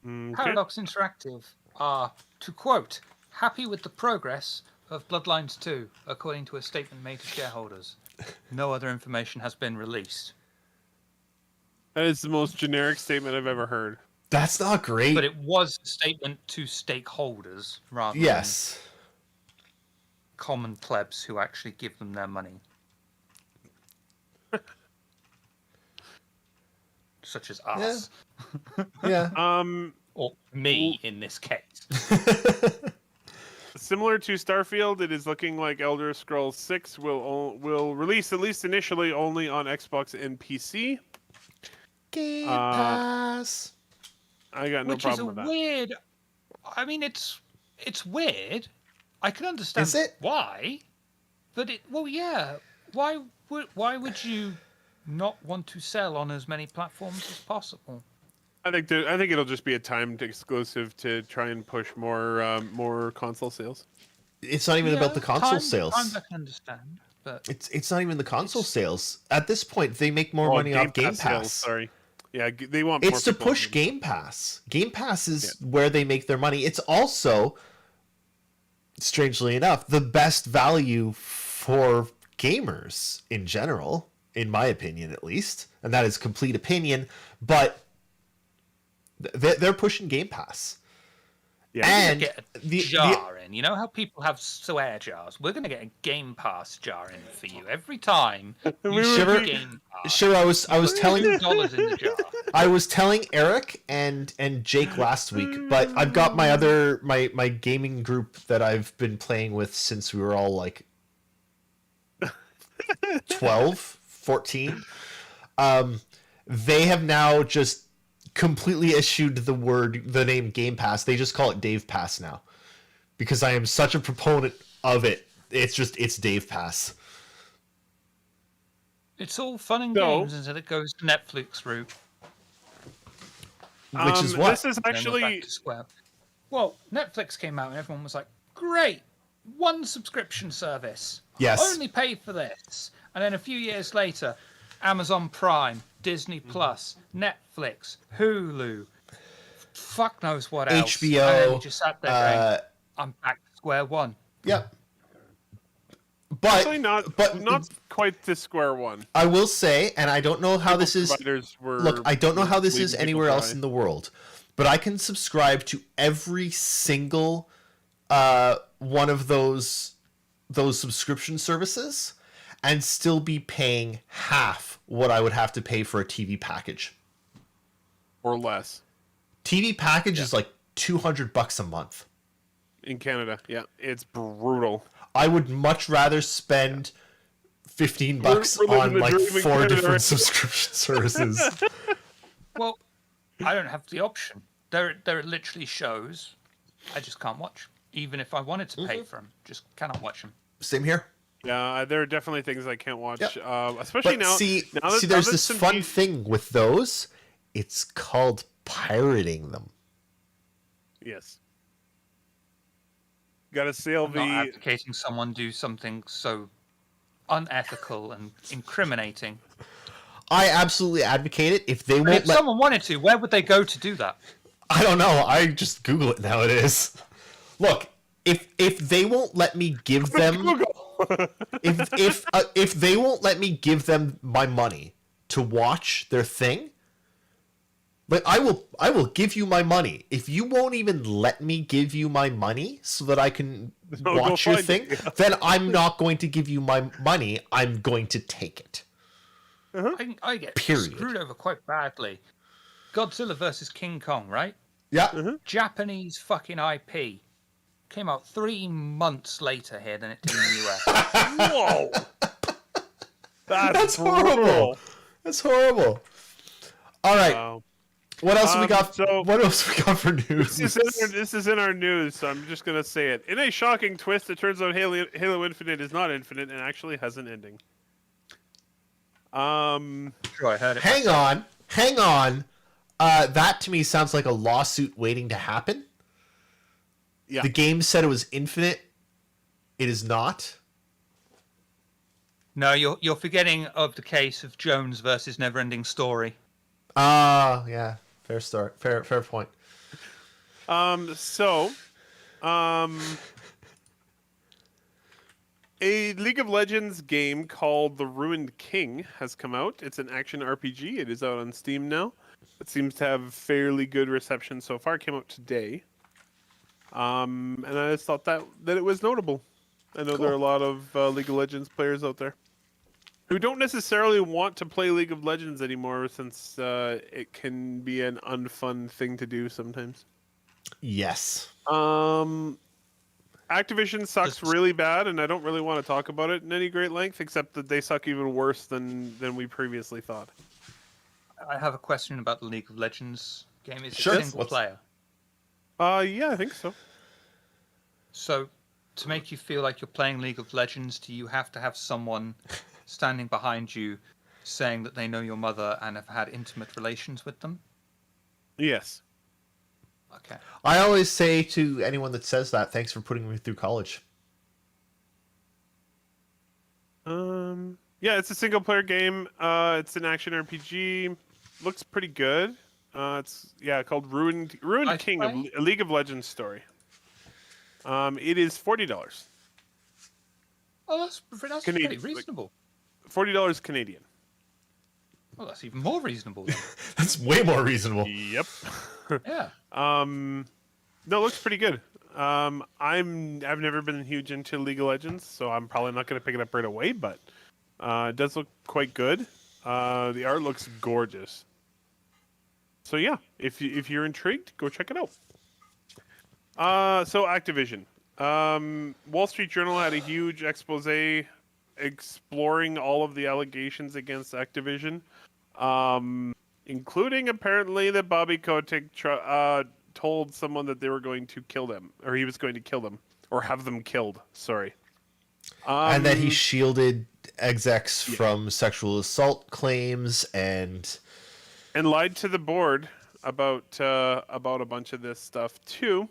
Okay. Paradox Interactive are, to quote, happy with the progress of Bloodlines 2, according to a statement made to shareholders. No other information has been released. That is the most generic statement I've ever heard. That's not great. But it was a statement to stakeholders rather than common plebs who actually give them their money. Such as us. Yeah. Or me, in this case. Similar to Starfield, it is looking like Elder Scrolls 6 will release, at least initially, only on Xbox and PC. Game Pass. I got no problem with that. Which is weird. I mean, it's weird. I can understand Is it? why, but why would you not want to sell on as many platforms as possible? I think it'll just be a timed exclusive to try and push more console sales. It's not even about the console sales. I can understand, but It's not even the console sales. At this point, they make more money off Game Pass. Sales, sorry. Yeah, they want. It's more to push Game Pass. Game Pass is where they make their money. It's also, strangely enough, the best value for gamers in general, in my opinion at least. And that is complete opinion, but they're pushing Game Pass. Yeah, and get a jar in. You know how people have swear jars? We're going to get a Game Pass jar in for you every time. Game Pass. Sure, I was telling $2 in the jar. I was telling Eric and Jake last week, but I've got my gaming group that I've been playing with since we were all like 12, 14. They have now just completely issued the name Game Pass. They just call it Dave Pass now, because I am such a proponent of it. It's Dave Pass. It's all fun and games until it goes to Netflix route. Which is what? This is actually well, Netflix came out and everyone was like, "Great, one subscription service. Yes, only pay for this." And then a few years later, Amazon Prime, Disney Plus, Netflix, Hulu, fuck knows what else. HBO. And then you just sat there going, I'm back to square one. Yep. But actually not quite to square one. I will say, and I don't know how this is. Look, I don't know how this is anywhere else in the world, but I can subscribe to every single one of those subscription services and still be paying half what I would have to pay for a TV package. Or less. TV package is like $200 a month. In Canada, yeah. It's brutal. I would much rather spend $15 on like 4 different subscription services. Well, I don't have the option. There are literally shows I just can't watch. Even if I wanted to pay for them, just cannot watch them. Same here. Yeah, there are definitely things I can't watch, Yep. especially but now. See, now there's this fun thing with those. It's called pirating them. Yes. Got to sail I'm not advocating someone do something so unethical and incriminating. I absolutely advocate it. If they And won't if someone wanted to, where would they go to do that? I don't know. I just Google it nowadays. Look, if they won't let me give them if they won't let me give them my money to watch their thing, but I will give you my money. If you won't even let me give you my money so that I can watch your thing, then I'm not going to give you my money. I'm going to take it. I get Period. screwed over quite badly. Godzilla versus King Kong, right? Yeah. Japanese fucking IP. Came out 3 months later here than it did in the US. Whoa! That's horrible. That's horrible. All right. Wow. What else we got? So- What else we got for news? This is in our news, so I'm just gonna say it. In a shocking twist, it turns out Halo Infinite is not infinite and actually has an ending. Sure, I heard it. Hang on. That to me sounds like a lawsuit waiting to happen. Yeah. The game said it was infinite. It is not. No, you're forgetting of the case of Jones versus Neverending Story. Yeah. Fair start. Fair point. A League of Legends game called The Ruined King has come out. It's an action RPG. It is out on Steam now. It seems to have fairly good reception so far. It came out today. And I just thought that it was notable. I know there are a lot of League of Legends players out there who don't necessarily want to play League of Legends anymore since it can be an unfun thing to do sometimes. Yes. Activision sucks really bad, and I don't really want to talk about it in any great length, except that they suck even worse than we previously thought. I have a question about the League of Legends game. Is Sure. it single player? Yeah, I think so. So, to make you feel like you're playing League of Legends, do you have to have someone standing behind you saying that they know your mother and have had intimate relations with them? Yes. Okay. I always say to anyone that says that, thanks for putting me through college. Yeah, it's a single player game. It's an action RPG. Looks pretty good. It's called Ruined King, a League of Legends story. It is $40. Oh, that's pretty reasonable. $40 Canadian. Well, that's even more reasonable then. That's way more reasonable. Yep. Yeah. No, it looks pretty good. I've never been huge into League of Legends, so I'm probably not going to pick it up right away, but it does look quite good. The art looks gorgeous. So yeah, if you're intrigued, go check it out. So Activision. Wall Street Journal had a huge expose exploring all of the allegations against Activision, including apparently that Bobby Kotick told someone that they were going to kill them, or he was going to kill them, or have them killed. Sorry. And that he shielded execs from sexual assault claims and lied to the board about a bunch of this stuff too.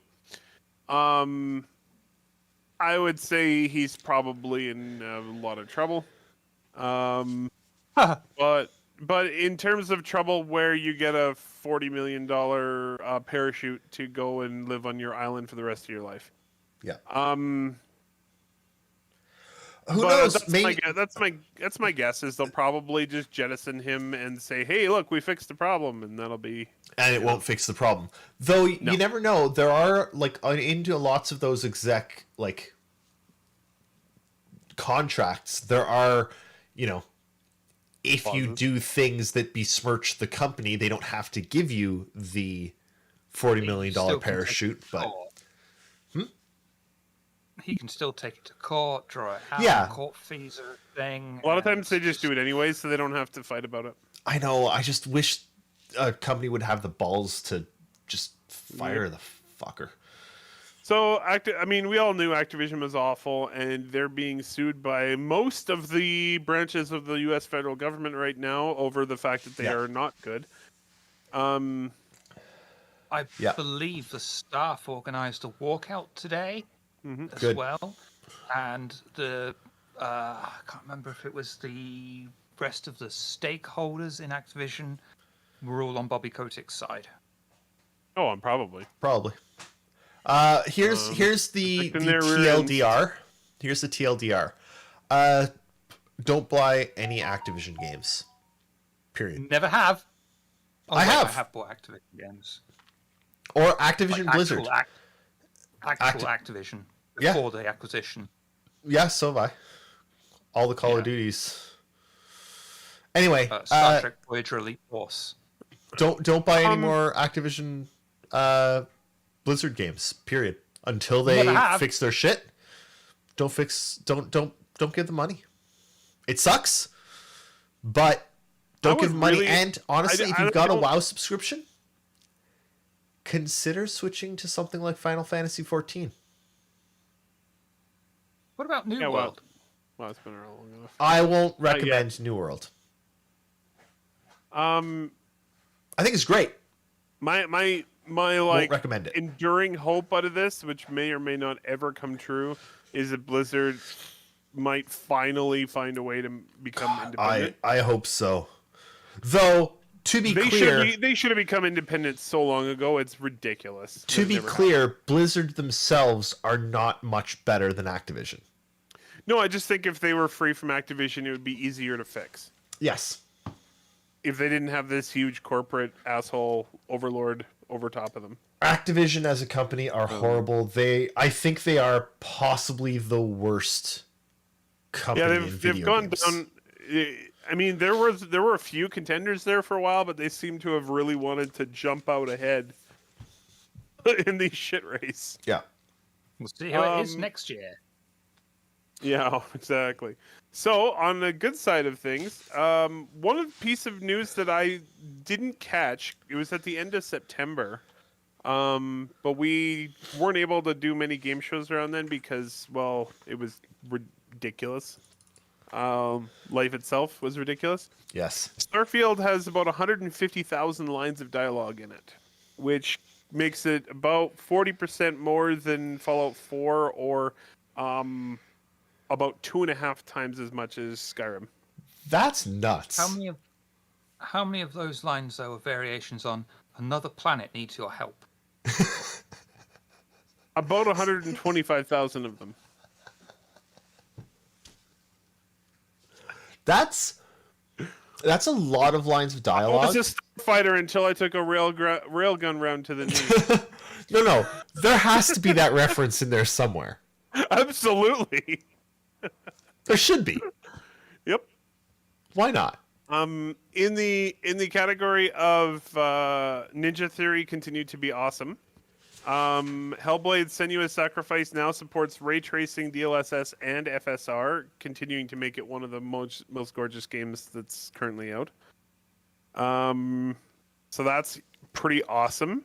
I would say he's probably in a lot of trouble. But in terms of trouble where you get a $40 million parachute to go and live on your island for the rest of your life. yeah. Who knows? That's my guess is they'll probably just jettison him and say, "Hey, look, we fixed the problem," and that'll be. And it won't fix the problem. Though you never know. There are into lots of those exec contracts. There are, if you do things that besmirch the company, they don't have to give you the $40 million parachute, but. He can still take it to court, draw it out, court fees are a thing. A lot of times they just do it anyways, so they don't have to fight about it. I know. I just wish a company would have the balls to just fire the fucker. So, we all knew Activision was awful, and they're being sued by most of the branches of the U.S. federal government right now over the fact that they are not good. I believe the staff organized a walkout today. As Good. well, and the I can't remember if it was the rest of the stakeholders in Activision were all on Bobby Kotick's side. Oh, I'm probably. Probably. Here's the in their rear ends. TLDR. Here's the TLDR. Don't buy any Activision games. Period. Never have. Oh, I have. I have bought Activision games. Or Activision Like Blizzard. Actual Activision Yeah. before the acquisition. Yeah, so have I. All the Call of Duties. Anyway, Star Trek Voyager Elite Force. don't buy any more Activision Blizzard games. Period. Until they Never have. fix their shit. Don't give them money. It sucks, but don't give them money. And honestly, if you've got a WoW subscription, consider switching to something like Final Fantasy 14. What about New Yeah, World? Well, it's been around long enough. I won't recommend New World. I think it's great. My like Won't recommend it. enduring hope out of this, which may or may not ever come true, is that Blizzard might finally find a way to become independent. I hope so. Though, to be clear, they should have become independent so long ago. It's ridiculous. to That be never clear, happened. Blizzard themselves are not much better than Activision. No, I just think if they were free from Activision, it would be easier to fix. Yes. If they didn't have this huge corporate asshole overlord over top of them. Activision as a company are horrible. I think they are possibly the worst company Yeah, in they've video gone games. down. I mean, there were a few contenders there for a while, but they seem to have really wanted to jump out ahead in the shit race. Yeah. We'll see how it is next year. Yeah, exactly. So, on the good side of things, one piece of news that I didn't catch, it was at the end of September, but we weren't able to do many game shows around then because, well, it was ridiculous. Life itself was ridiculous. Yes. Starfield has about 150,000 lines of dialogue in it, which makes it about 40% more than Fallout 4 or about 2.5 times as much as Skyrim. That's nuts. How many of those lines though are variations on another planet needs your help? About 125,000 of them. That's a lot of lines of I dialogue. was a starfighter until I took a railgun round to the knee. No. There has to be that reference in there somewhere. Absolutely. There should be. Yep. Why not? In the category of Ninja Theory continued to be awesome. Hellblade: Senua's Sacrifice now supports ray tracing, DLSS, and FSR, continuing to make it one of the most gorgeous games that's currently out. So that's pretty awesome.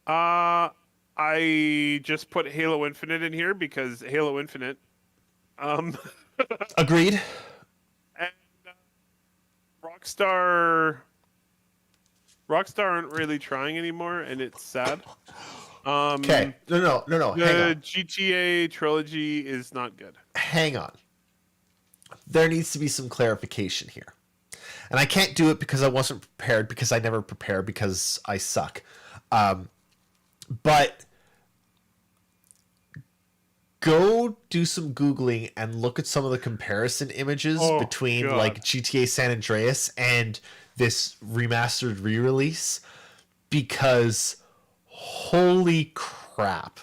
I just put Halo Infinite in here because Halo Infinite. Agreed. And Rockstar aren't really trying anymore, and it's sad. Okay. No. The Hang on. GTA trilogy is not good. Hang on. There needs to be some clarification here. And I can't do it because I wasn't prepared, because I never prepare, because I suck. But go do some Googling and look at some of the comparison images between God. like GTA San Andreas and this remastered re-release, because holy crap.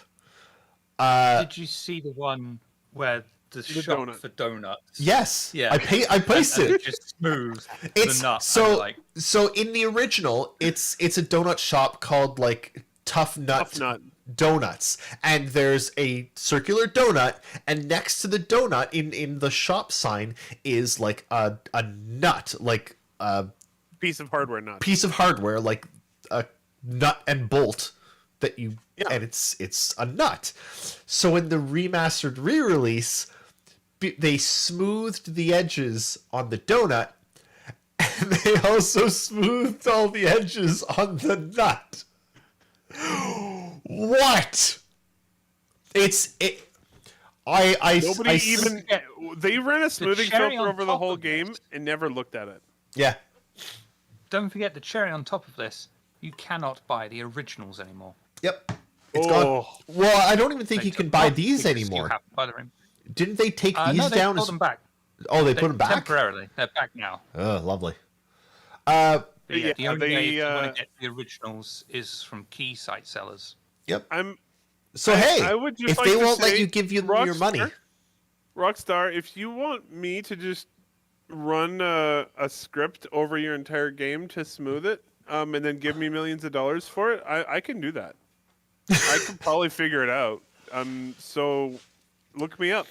Did you see the one where the shop donut. for donuts? Yes. Yeah. I placed And it. just smooth It's the nut. so and, like, so in the original, it's a donut shop called like Tough Nut Donuts, and there's a circular donut, and next to the donut in the shop sign is like a nut, like a Piece of hardware nut. piece of hardware, like a nut and bolt that you and it's a nut. So in the remastered re-release, they smoothed the edges on the donut, and they also smoothed all the edges on the nut. What? Nobody even they ran a smoothing cherry filter on over the top whole of game this. and never looked at it. Yeah. Don't forget the cherry on top of this. You cannot buy the originals anymore. Yep. It's gone. Well, I don't even think They you can took buy them these because you anymore. have to buy them. Didn't they take these No, they down? brought them back. Oh, they put them back? Temporarily. They're back now. Oh, lovely. But yeah, Yeah, the only they, way if you want to get the originals is from key site sellers. Yep. I hey, would just if like they to won't let say, you give you your Rockstar- money. Rockstar, if you want me to just run a script over your entire game to smooth it, and then give me millions of dollars for it, I can do that. I could probably figure it out. So look me up.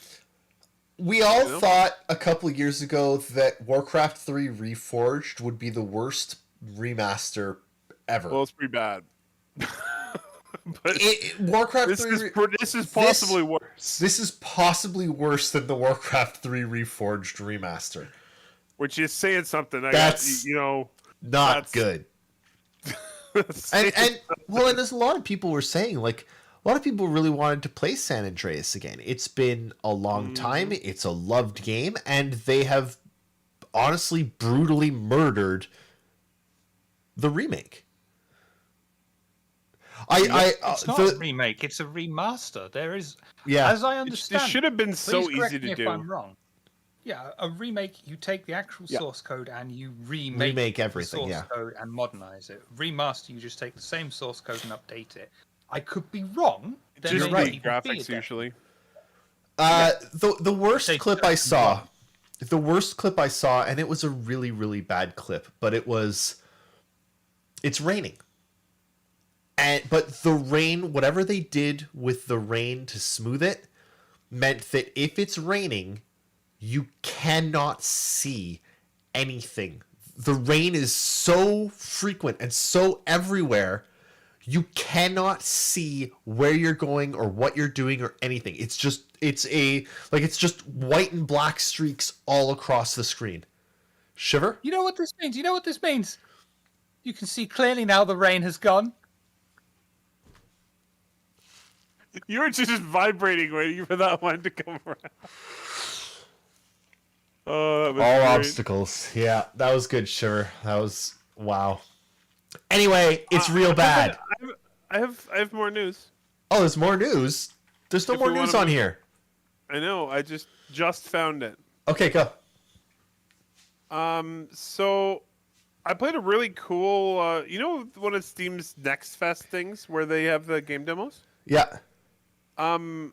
We all thought a couple of years ago that Warcraft 3 Reforged would be the worst remaster ever. Well, it's pretty bad. But Warcraft 3 this is possibly worse. This is possibly worse than the Warcraft 3 Reforged remaster. Which is saying something. That's not that's good. and there's a lot of people were saying, like, a lot of people really wanted to play San Andreas again. It's been a long time. It's a loved game, and they have honestly brutally murdered the remake. It's not a remake; it's a remaster. There is, as I understand, it should have been so please correct easy me to if do. I'm wrong. Yeah, a remake. You take the actual source code and you remake everything. the source code and modernize it. Remaster, you just take the same source code and update it. I could be wrong. Just You're right. graphics usually. The worst clip I saw, and it was a really, really bad clip, but it's raining. But the rain, whatever they did with the rain to smooth it, meant that if it's raining, you cannot see anything. The rain is so frequent and so everywhere, you cannot see where you're going or what you're doing or anything. It's just white and black streaks all across the screen. Shiver? You know what this means? You can see clearly now the rain has gone. You were just vibrating, waiting for that one to come around. Oh, that was all great. obstacles. Yeah, that was good, Shiver. That was wow. Anyway, it's real bad. I have more news. Oh, there's more news? There's no more news on here. I know. I just found it. Okay, go. So I played a really cool. One of Steam's Next Fest things where they have the game demos. Yeah. One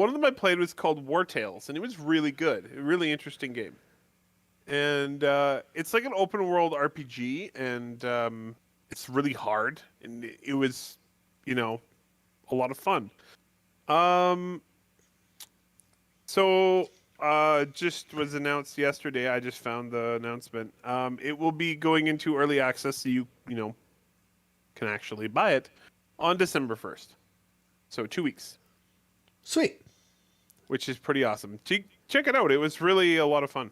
of them I played was called War Tales, and it was really good. A really interesting game. And it's like an open world RPG, and it's really hard, and it was, a lot of fun. So just was announced yesterday. I just found the announcement. It will be going into early access, so you can actually buy it on December 1st. So 2 weeks. Sweet. Which is pretty awesome. Check it out. It was really a lot of fun.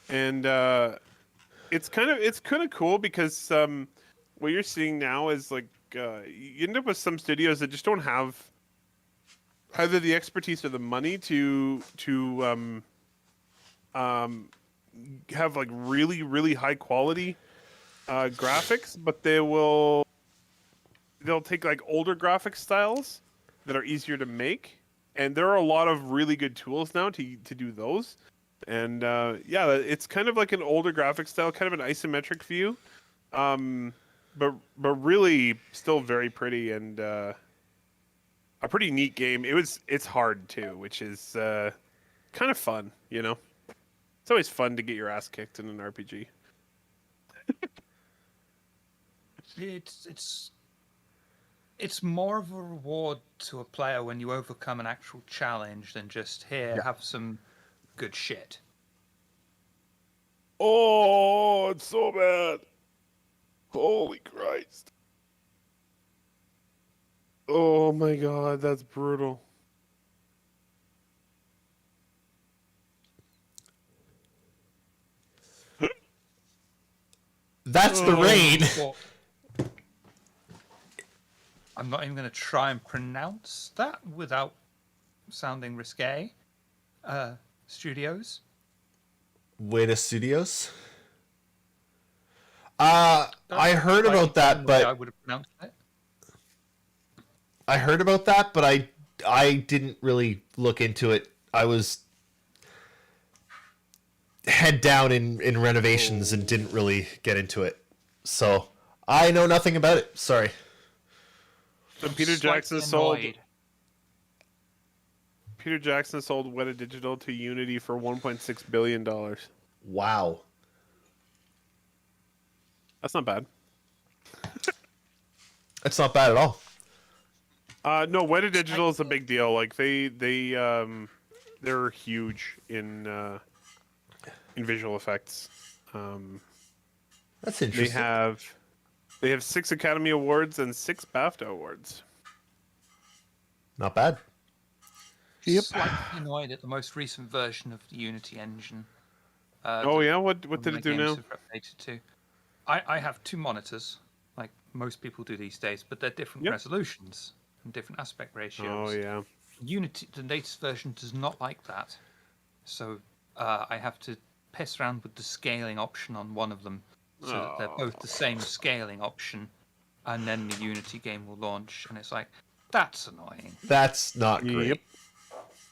And it's kind of cool because what you're seeing now is like you end up with some studios that just don't have either the expertise or the money to have like really, really high quality graphics, but they'll take like older graphic styles that are easier to make, and there are a lot of really good tools now to do those. And it's kind of like an older graphic style, kind of an isometric view, but really still very pretty and a pretty neat game. It's hard too, which is kind of fun. It's always fun to get your ass kicked in an RPG. It's more of a reward to a player when you overcome an actual challenge than just have some good shit. Oh, it's so bad. Holy Christ. Oh my God, that's brutal. That's the rain. Well, I'm not even going to try and pronounce that without sounding risque. Studios. Weta Studios. I heard about that, but I would have pronounced it. I heard about that, but I didn't really look into it. I was head down in renovations and didn't really get into it. So I know nothing about it. Sorry. So Peter Jackson sold Weta Digital to Unity for $1.6 billion. Wow. That's not bad. That's not bad at all. No, Weta Digital is a big deal. Like they're huge in visual effects. That's interesting. They have 6 Academy Awards and 6 BAFTA Awards. Not bad. Yep. Slightly annoyed at the most recent version of the Unity engine. What did my it do games now? have updated to. I have 2 monitors, like most people do these days, but they're different resolutions and different aspect ratios. Oh yeah. Unity, the latest version, does not like that, so I have to piss around with the scaling option on one of them, so that they're both the same scaling option, and then the Unity game will launch, and it's like, that's annoying. That's not great. Yep.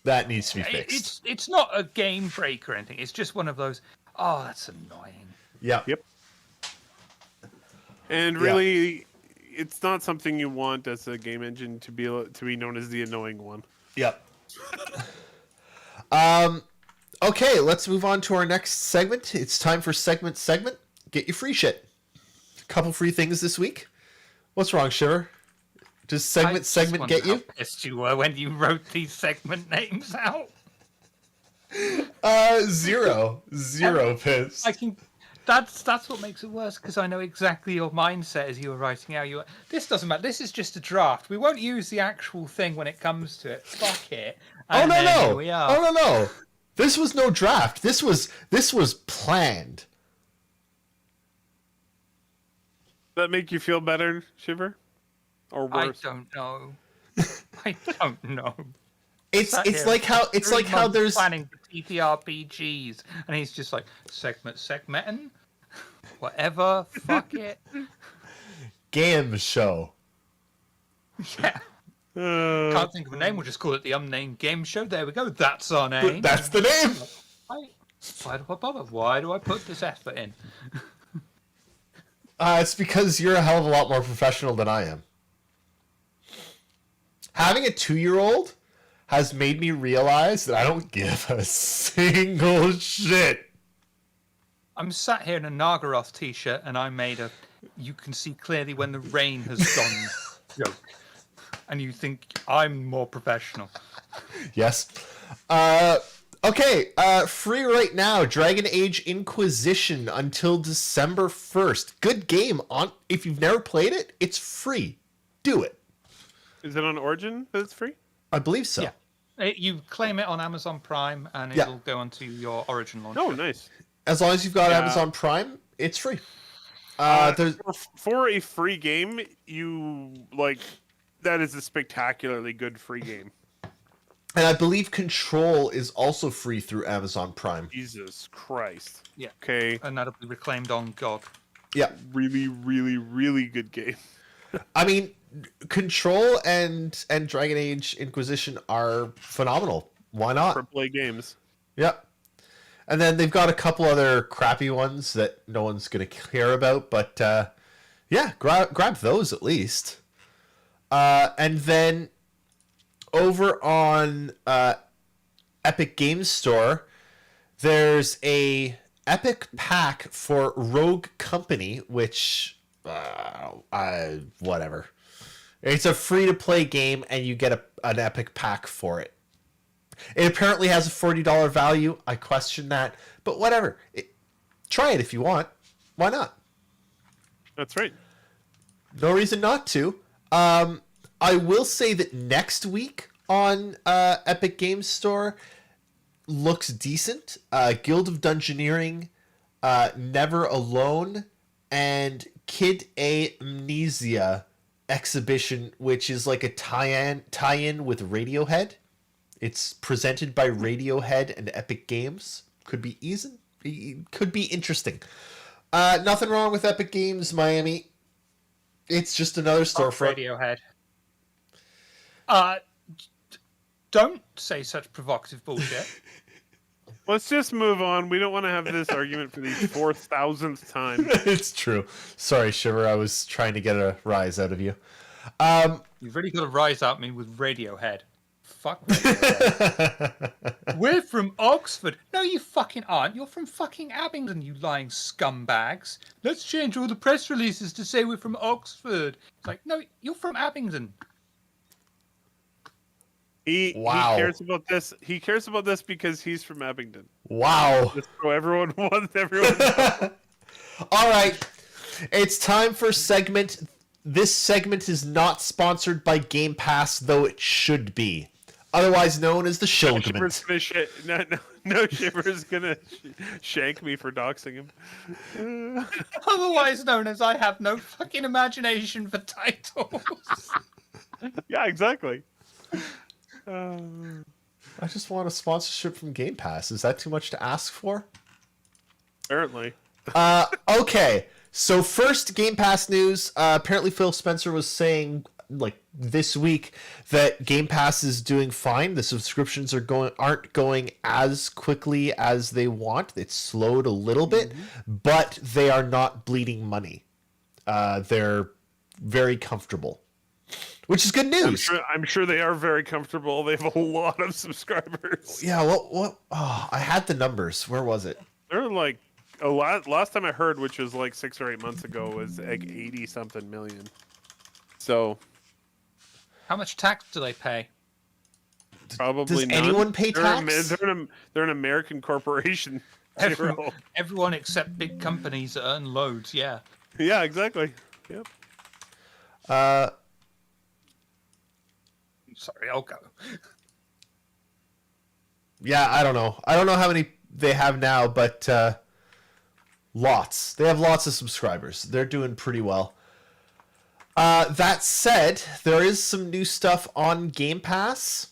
That needs to be fixed. It's not a game break or anything. It's just one of those. Oh, that's annoying. Yeah. Yep. And really, it's not something you want as a game engine to be known as the annoying one. Yep. Okay, let's move on to our next segment. It's time for segment. Get your free shit. A couple free things this week. What's wrong, Shiver? Does segment get you? How pissed you were when you wrote these segment names out. Zero piss. I can. That's what makes it worse, because I know exactly your mindset as you were writing out. This doesn't matter. This is just a draft. We won't use the actual thing when it comes to it. Fuck it. Oh And then no! here we are. Oh no! This was no draft. This was planned. Does that make you feel better, Shiver? Or worse? I don't know. I don't know. It's Sat here like how 3 months there's planning for TTRPGs, and he's just like segmenting, whatever. Fuck it. Gaem show. Yeah. Can't think of a name. We'll just call it the Unnamed Game Show. There we go. That's our name. That's the name. Why do I bother? Why do I put this effort in? It's because you're a hell of a lot more professional than I am. Having a 2-year-old has made me realize that I don't give a single shit. I'm sat here in a Nagaroth t-shirt, and I made a "you can see clearly when the rain has gone" joke. And you think I'm more professional. Yes. Okay, free right now, Dragon Age Inquisition until December 1st. Good game. If you've never played it, it's free. Do it. Is it on Origin that it's free? I believe so. Yeah. You claim it on Amazon Prime, and it'll go onto your Origin launcher. Oh, nice. As long as you've got Amazon Prime, it's free. For a free game, that is a spectacularly good free game. And I believe Control is also free through Amazon Prime. Jesus Christ. Yeah. Okay. And that'll be reclaimed on GOG. Yeah. Really, really, really good game. I mean, Control and Dragon Age Inquisition are phenomenal. Why not? For play games. Yep. And then they've got a couple other crappy ones that no one's going to care about, but grab those at least. And then over on Epic Games Store, there's a Epic pack for Rogue Company, which whatever. It's a free-to-play game, and you get an Epic pack for it. It apparently has a $40 value. I question that, but whatever. Try it if you want. Why not? That's right. No reason not to. I will say that next week on Epic Games Store looks decent. Guild of Dungeoneering, Never Alone, and Kid Amnesia exhibition, which is like a tie-in with Radiohead. It's presented by Radiohead and Epic Games. Could be easy. Could be interesting. Nothing wrong with Epic Games Miami. It's just another storefront. Radiohead. Don't say such provocative bullshit. Let's just move on. We don't want to have this argument for the 4,000th time. It's true. Sorry, Shiver. I was trying to get a rise out of you. You've really got to rise out me with Radiohead. Fuck Radiohead. We're from Oxford. No, you fucking aren't. You're from fucking Abingdon, you lying scumbags. Let's change all the press releases to say we're from Oxford. It's like, no, you're from Abingdon. He cares about this. He cares about this because he's from Abingdon. Wow. Just so everyone wants everyone. All right. It's time for segment. This segment is not sponsored by Game Pass, though it should be. Otherwise known as the Showgament. No, Shiver's gonna shank me for doxing him. Otherwise known as I have no fucking imagination for titles. Yeah, exactly. I just want a sponsorship from Game Pass. Is that too much to ask for? Apparently. Okay. So first Game Pass news. Apparently Phil Spencer was saying like this week that Game Pass is doing fine. The subscriptions aren't going as quickly as they want. It's slowed a little bit, but they are not bleeding money. They're very comfortable, which is good news. I'm sure they are very comfortable. They have a lot of subscribers. Yeah. What? Oh, I had the numbers. Where was it? They're like a lot. Last time I heard, which was like 6 or 8 months ago, was like 80-something million. So. How much tax do they pay? Probably Does none. anyone pay tax? They're an American corporation. Everyone except big companies that earn loads, yeah. Yeah, exactly. Yep. Sorry, I'll go. Yeah, I don't know. I don't know how many they have now, but lots. They have lots of subscribers. They're doing pretty well. That said, there is some new stuff on Game Pass.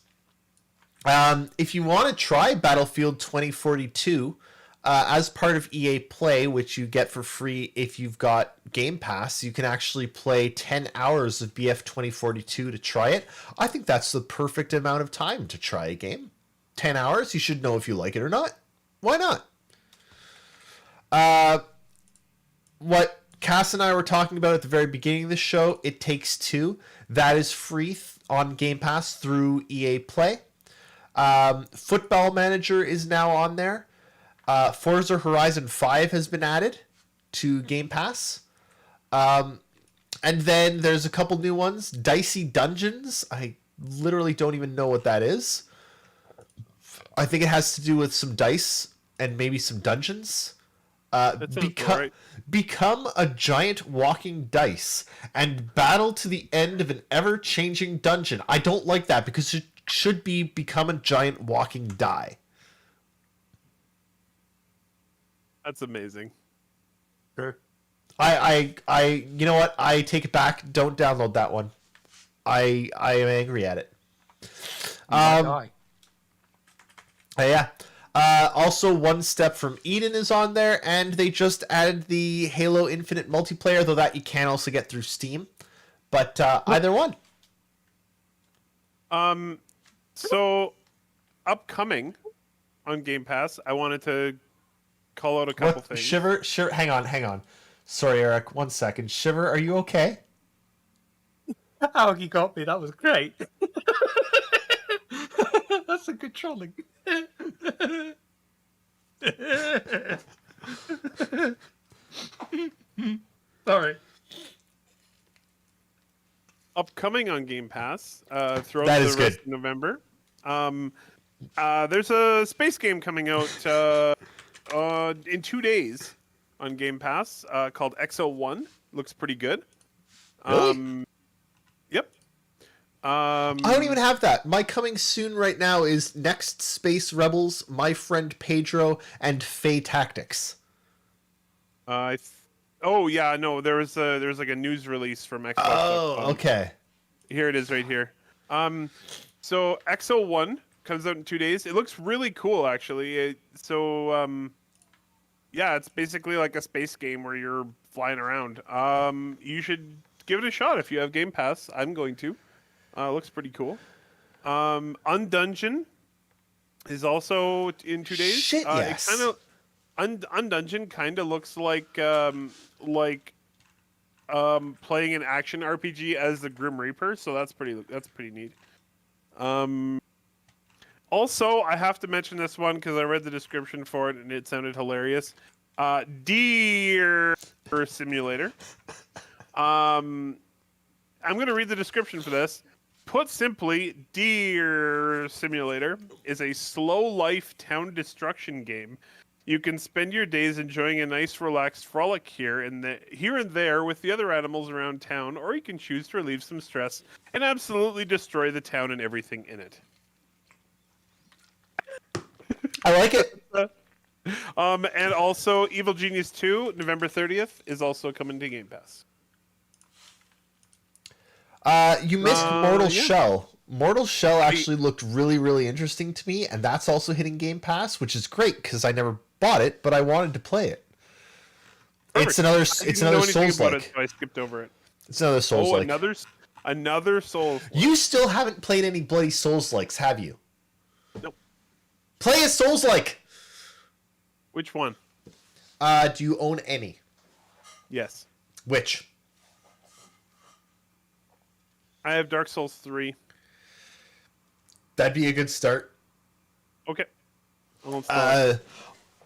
If you want to try Battlefield 2042 as part of EA Play, which you get for free if you've got Game Pass, you can actually play 10 hours of BF 2042 to try it. I think that's the perfect amount of time to try a game. 10 hours, you should know if you like it or not. Why not? What Cass and I were talking about at the very beginning of the show, It Takes Two, that is free on Game Pass through EA Play. Football Manager is now on there. Forza Horizon 5 has been added to Game Pass. And then there's a couple new ones. Dicey Dungeons. I literally don't even know what that is. I think it has to do with some dice and maybe some dungeons. Become a giant walking dice and battle to the end of an ever-changing dungeon. I don't like that because it should be become a giant walking die. That's amazing. Sure. I you know what? I take it back. Don't download that one. I am angry at it. Yeah. Also, One Step from Eden is on there, and they just added the Halo Infinite multiplayer, though that you can also get through Steam. But either one. So, upcoming on Game Pass, I wanted to call out a couple things. Shiver, hang on. Sorry, Eric, 1 second. Shiver, are you okay? Oh, you got me. That was great. That's a good trolling. Sorry. Upcoming on Game Pass throughout That the is rest good. of November. There's a space game coming out in 2 days on Game Pass called XO1. Looks pretty good. Really? Yep. I don't even have that. My coming soon right now is Next Space Rebels, My Friend Pedro, and Fae Tactics. I Oh yeah, no, there's like a news release from Xbox. Oh, okay. Here it is right here. So XO1 comes out in 2 days. It looks really cool actually. Yeah, it's basically like a space game where you're flying around. You should give it a shot if you have Game Pass. I'm going to. It looks pretty cool. Undungeon is also in 2 days. Shit, yes. It Undungeon kind of looks like playing an action RPG as the Grim Reaper, so that's pretty neat. Also, I have to mention this one because I read the description for it and it sounded hilarious. Deer Simulator. I'm going to read the description for this. Put simply, Deer Simulator is a slow life town destruction game. You can spend your days enjoying a nice, relaxed frolic here and there with the other animals around town, or you can choose to relieve some stress and absolutely destroy the town and everything in it. I like it. And also, Evil Genius 2, November 30th, is also coming to Game Pass. You missed Mortal Shell. Mortal Shell actually looked really, really interesting to me, and that's also hitting Game Pass, which is great because I never bought it, but I wanted to play it. Perfect. It's another Souls-like. So I skipped over it. It's another Souls-like. Oh, another Souls. You still haven't played any bloody Souls-likes, have you? Nope. Play a Souls-like. Which one? Do you own any? Yes. Which? I have Dark Souls 3. That'd be a good start. Okay. I'll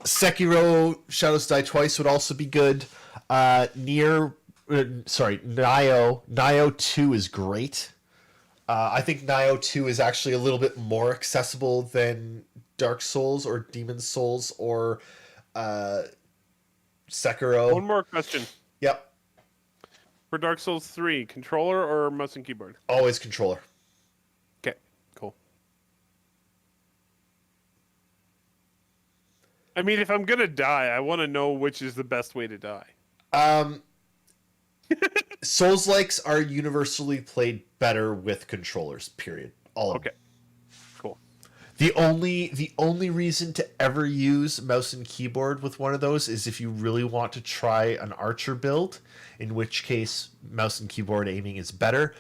Sekiro Shadows Die Twice would also be good. Nioh 2 is great. I think Nioh 2 is actually a little bit more accessible than Dark Souls or Demon's Souls or Sekiro. One more question. Yep. For Dark Souls 3, controller or mouse and keyboard? Always controller. Okay, cool. I mean, if I'm gonna die, I want to know which is the best way to die. Souls-likes are universally played better with controllers, period. All of them. Okay, cool. The only reason to ever use mouse and keyboard with one of those is if you really want to try an archer build, in which case mouse and keyboard aiming is better.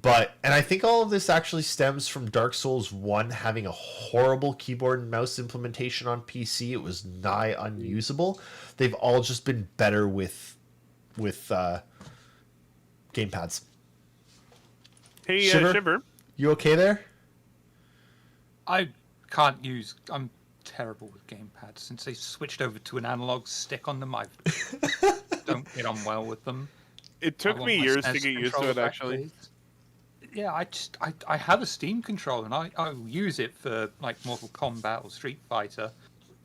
And I think all of this actually stems from Dark Souls 1 having a horrible keyboard and mouse implementation on PC. It was nigh unusable. They've all just been better with gamepads. Hey, Shiver? Shiver. You okay there? I can't use. I'm terrible with gamepads since they switched over to an analog stick on them. I don't get on well with them. It took me years to get used to it, actually. Yeah, I have a Steam controller and I use it for like Mortal Kombat or Street Fighter,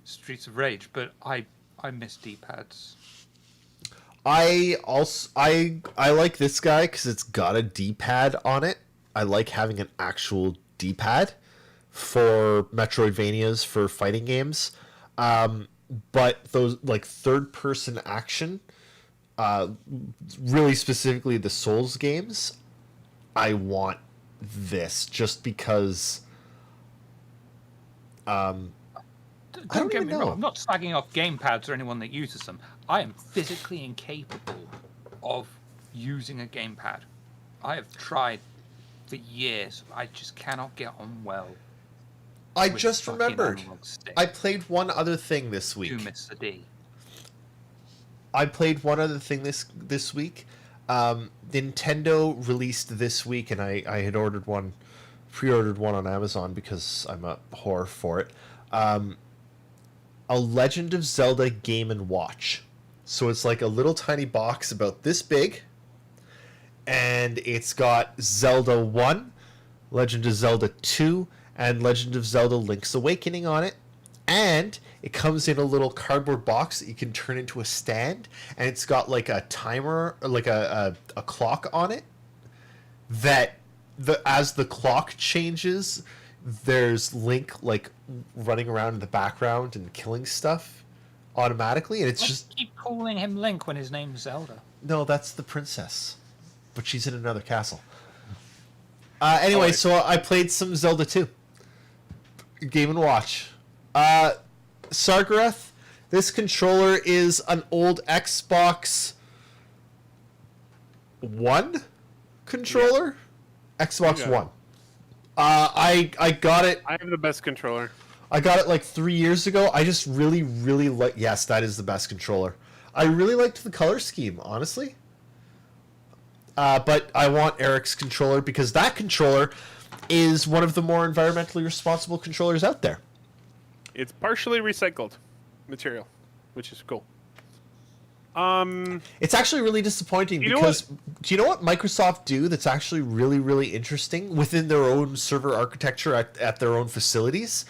Streets of Rage, but I miss D-pads. I like this guy because it's got a D-pad on it. I like having an actual D-pad for Metroidvanias, for fighting games. But those like third-person action, really specifically the Souls games, I want this just because. Don't get me wrong, I'm not slagging off gamepads or anyone that uses them. I am physically incapable of using a gamepad. I have tried for years. I just cannot get on well. I just remembered. I played one other thing this week. To miss the D. I played one other thing this week. Nintendo released this week, and I had pre-ordered one on Amazon because I'm a whore for it. A Legend of Zelda Game & Watch. So it's like a little tiny box about this big, and it's got Zelda 1, Legend of Zelda 2, and Legend of Zelda Link's Awakening on it. And it comes in a little cardboard box that you can turn into a stand, and it's got like a timer, like a clock on it, that as the clock changes, there's Link like running around in the background and killing stuff. automatically, and it's Why just do you keep calling him Link when his name's Zelda? no, that's the princess, but she's in another castle. Anyway, Alright. so I played some Zelda 2. Game & Watch. Sargarath, this controller is an old Xbox One controller? Xbox Yeah. One. I got it. I have the best controller. I got it like 3 years ago. I just really, really like. Yes, that is the best controller. I really liked the color scheme, honestly. But I want Eric's controller because that controller is one of the more environmentally responsible controllers out there. It's partially recycled material, which is cool. It's actually really disappointing You know because do you know what Microsoft do that's actually really, really interesting within their own server architecture at their own facilities?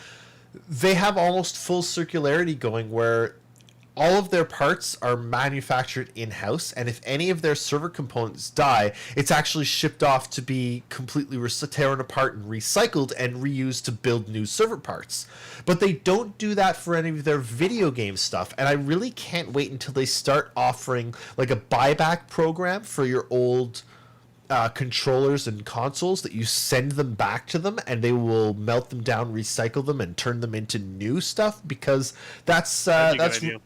They have almost full circularity going where all of their parts are manufactured in-house, and if any of their server components die, it's actually shipped off to be completely torn apart and recycled and reused to build new server parts. But they don't do that for any of their video game stuff, and I really can't wait until they start offering like a buyback program for your old controllers and consoles, that you send them back to them and they will melt them down, recycle them, and turn them into new stuff, because that's a good idea.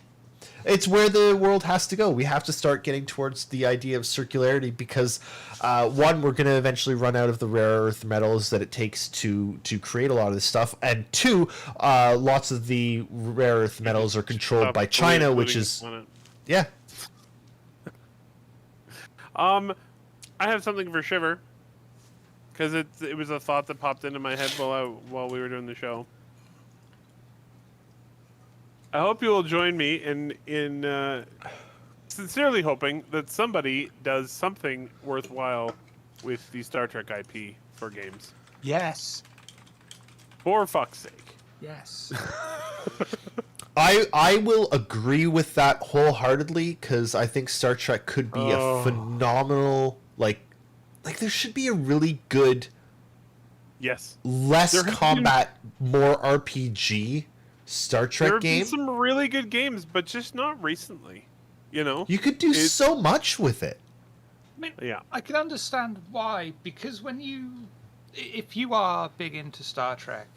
it's where the world has to go. We have to start getting towards the idea of circularity because, one, we're going to eventually run out of the rare earth metals that it takes to create a lot of this stuff, and two, lots of the rare earth metals are controlled by China, which is yeah. I have something for Shiver because it was a thought that popped into my head while we were doing the show. I hope you will join me in sincerely hoping that somebody does something worthwhile with the Star Trek IP for games. Yes. For fuck's sake. Yes. I will agree with that wholeheartedly because I think Star Trek could be a phenomenal like there should be a really good Yes. less There have combat, more RPG Star Trek There have game. been some really good games, but just not recently. You know? You could do so much with it. I mean, Yeah. I can understand why, because if you are big into Star Trek,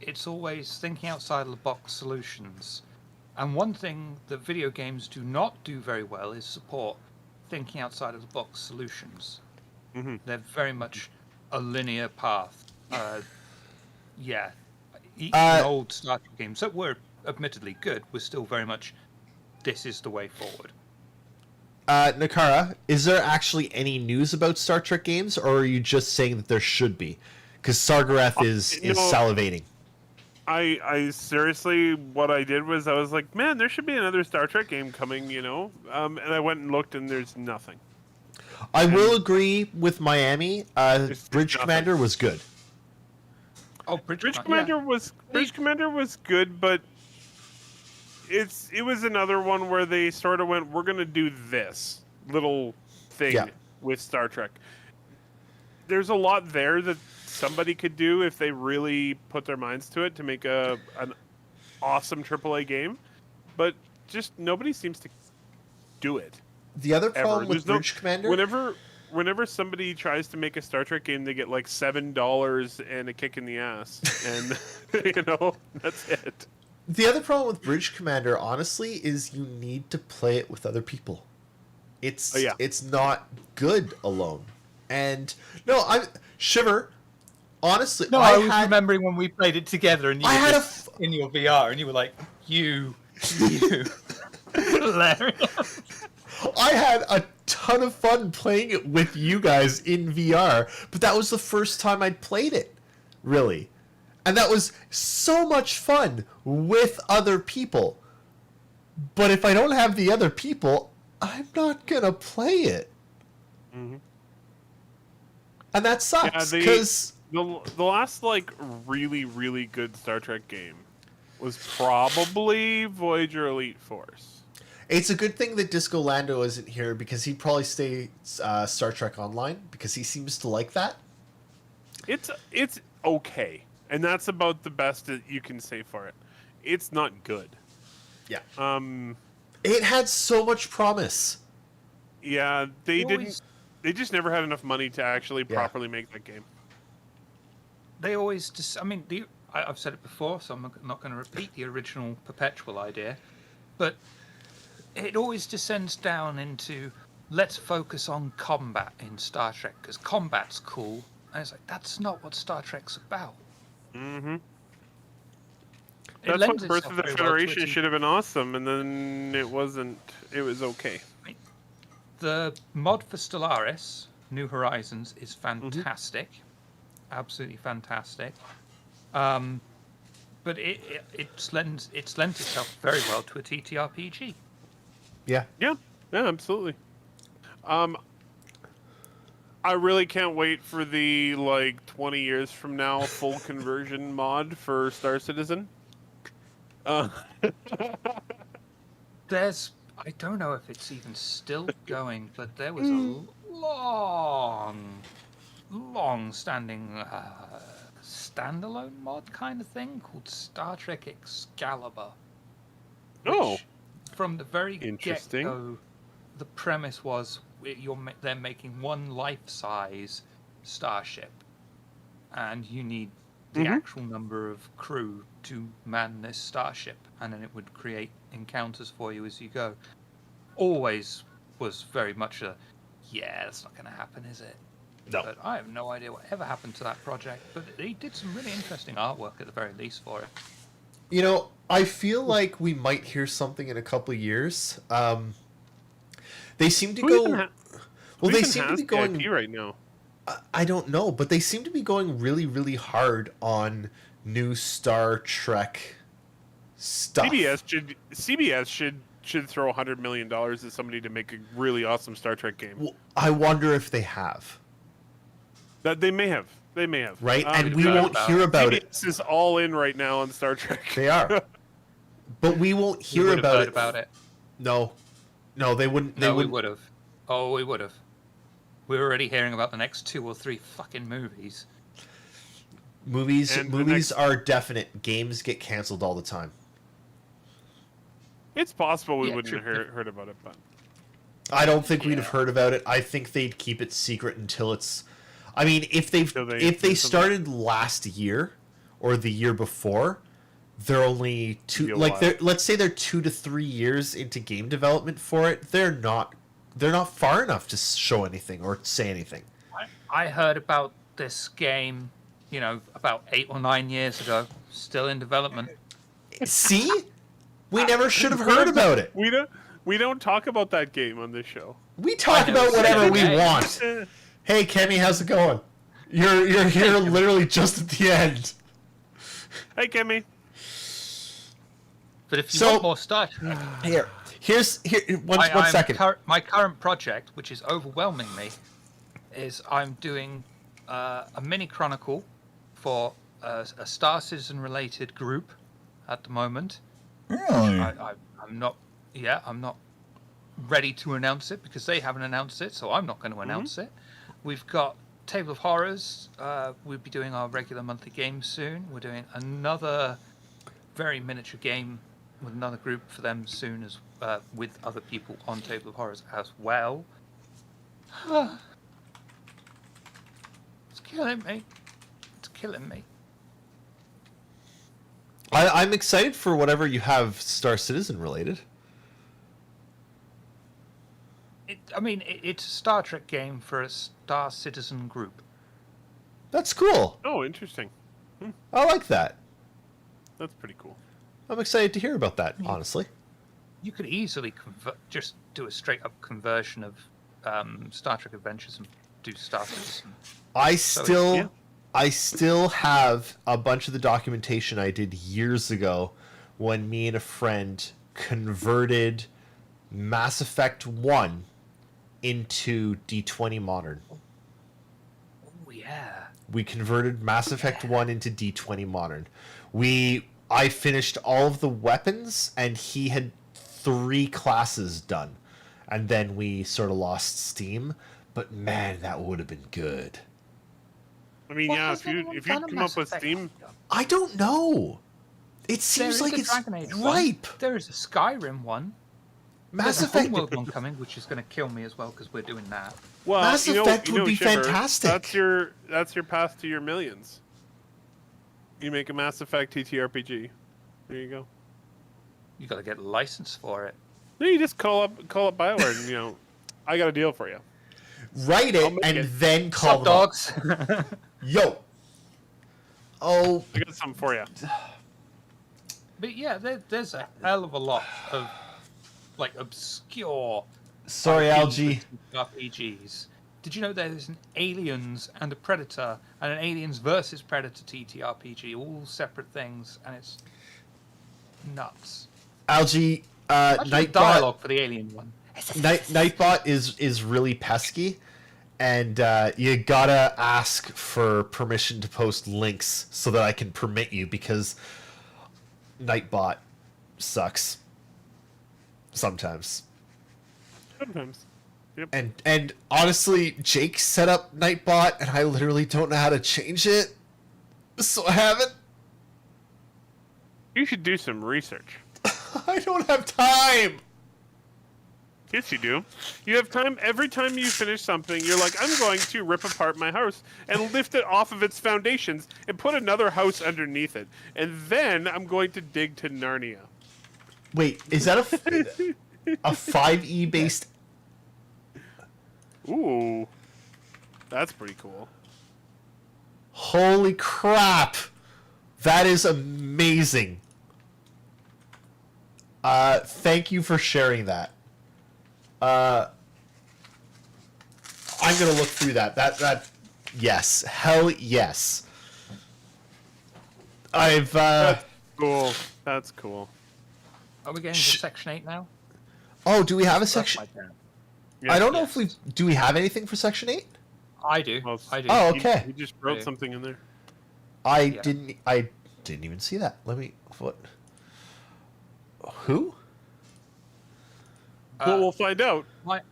it's always thinking outside of the box solutions. And one thing that video games do not do very well is support thinking outside of the box solutions. Mm-hmm. They're very much a linear path. Yeah. Even old Star Trek games that were admittedly good were still very much, this is the way forward. Nakara, is there actually any news about Star Trek games, or are you just saying that there should be? Because Sargarath is salivating. I seriously, what I did was I was like, man, there should be another Star Trek game coming, you know? And I went and looked, and there's nothing. I will agree with Miami. It's Bridge nothing. Commander was good. Oh, Bridge Commander was good, but it was another one where they sort of went, we're gonna do this little thing with Star Trek. There's a lot there that somebody could do if they really put their minds to it to make an awesome AAA game, but just nobody seems to do it. The other problem Ever. with Bridge Commander... Whenever somebody tries to make a Star Trek game, they get like $7 and a kick in the ass, and you know, that's it. The other problem with Bridge Commander, honestly, is you need to play it with other people. It's not good alone. And no, Shiver. Honestly, No, I was remembering when we played it together, and you I were had in your VR, and you were like, you. Hilarious. I had a ton of fun playing it with you guys in VR, but that was the first time I'd played it, really. And that was so much fun with other people. But if I don't have the other people, I'm not going to play it. Mm-hmm. And that sucks, because... the last, like, really, really good Star Trek game was probably Voyager Elite Force. It's a good thing that Disco Lando isn't here, because he'd probably stay Star Trek Online, because he seems to like that. It's okay, and that's about the best that you can say for it. It's not good. Yeah. Um, It had so much promise. yeah, they Always- didn't. They just never had enough money to actually Yeah. properly make that game. They always just, I mean, I've said it before, so I'm not going to repeat the original Perpetual idea, but it always descends down into let's focus on combat in Star Trek because combat's cool. And it's like, that's not what Star Trek's about. Mm-hmm. It That's lends what Birth itself of the very well to a Federation TV should have been awesome, and then it wasn't. It was okay. The mod for Stellaris, New Horizons, is fantastic. Absolutely fantastic. But it's lent itself very well to a TTRPG. Yeah. Yeah, absolutely. I really can't wait for the 20 years from now full conversion mod for Star Citizen. I don't know if it's even still going, but there was a long-standing standalone mod kind of thing called Star Trek Excalibur. Oh, which, from the very interesting. get-go, the premise was they're making one life-size starship, and you need the actual number of crew to man this starship, and then it would create encounters for you as you go. Always was very much that's not going to happen, is it? No. But I have no idea what ever happened to that project, but they did some really interesting artwork at the very least for it. You know, I feel like we might hear something in a couple of years. They seem to go. Well, they seem to be going IP right now. I don't know, but they seem to be going really, really hard on new Star Trek stuff. CBS should throw $100 million at somebody to make a really awesome Star Trek game. Well, I wonder if they have. That they may have. Right, and we won't hear about it. CBS is all in right now on Star Trek. They are, but we won't hear about it. No, they wouldn't. We would have. Oh, we would have. We're already hearing about the next 2 or 3 fucking movies. Movies are definite. Games get canceled all the time. It's possible we wouldn't have heard about it, but I don't think we'd have heard about it. I think they'd keep it secret until it's. I mean, if they started last year or the year before, they're only let's say they're 2 to 3 years into game development for it. They're not far enough to show anything or say anything. I heard about this game, about 8 or 9 years ago, still in development. See? We never should have heard about it. We don't talk about that game on this show. We talk about whatever we want. Hey, Kenny, how's it going? You're here literally just at the end. Hey, Kimmy. But if you want more Star Trek... Here's one second. My current project, which is overwhelming me, is I'm doing a mini chronicle for a Star Citizen related group at the moment. Really? I'm not ready to announce it because they haven't announced it, so I'm not going to announce it. We've got Table of Horrors. We'll be doing our regular monthly game soon. We're doing another very miniature game with another group for them soon, as with other people on Table of Horrors as well. It's killing me. I'm excited for whatever you have Star Citizen related. It's a Star Trek game for a Star Citizen group. That's cool. Oh, interesting. I like that. That's pretty cool. I'm excited to hear about that, honestly. You could easily just do a straight-up conversion of Star Trek Adventures and do Star Citizen. I still have a bunch of the documentation I did years ago when me and a friend converted Mass Effect 1 into D20 Modern. Oh, yeah. We converted Mass Effect 1 into D20 Modern. I finished all of the weapons, and he had 3 classes done. And then we sort of lost steam. But man, that would have been good. I mean, if you come up with Steam... I don't know. It seems is like a it's Dragon Age ripe. one. There is a Skyrim one. Mass There's a Effect. Homeworld one coming, which is going to kill me as well because we're doing that. Well, Mass Effect would be Shiver, fantastic. That's your path to your millions. You make a Mass Effect TTRPG. There you go. You got to get a license for it. Then you just call up BioWare and I got a deal for you. Write it and then call them dogs. up. Yo. Oh. I got something for you. But yeah, there's a hell of a lot of like obscure. Sorry, IPs Algie. with RPGs. Did you know there's an Aliens and a Predator and an Aliens versus Predator TTRPG, all separate things, and it's nuts. Algie, Actually, Nightbot. dialogue for the Alien one. Nightbot is really pesky, and you gotta ask for permission to post links so that I can permit you, because Nightbot sucks sometimes. Sometimes. Yep. And honestly, Jake set up Nightbot, and I literally don't know how to change it, so I haven't. You should do some research. I don't have time. Yes, you do. You have time. Every time you finish something, you're like, I'm going to rip apart my house and lift it off of its foundations and put another house underneath it. And then I'm going to dig to Narnia. Wait, is that a 5e based? Ooh. That's pretty cool. Holy crap! That is amazing. Thank you for sharing that. I'm gonna look through that. Yes. Hell yes. I've, That's cool. That's cool. Are we getting to Section 8 now? Oh, do we have a That's section? my turn. Yes, I don't know yes. if do we have anything for Section 8? I do. Well, I do. Oh, okay. You just wrote Yeah. something in there. I Yeah. didn't even see that. Let me, what? Who? Well, we'll find out.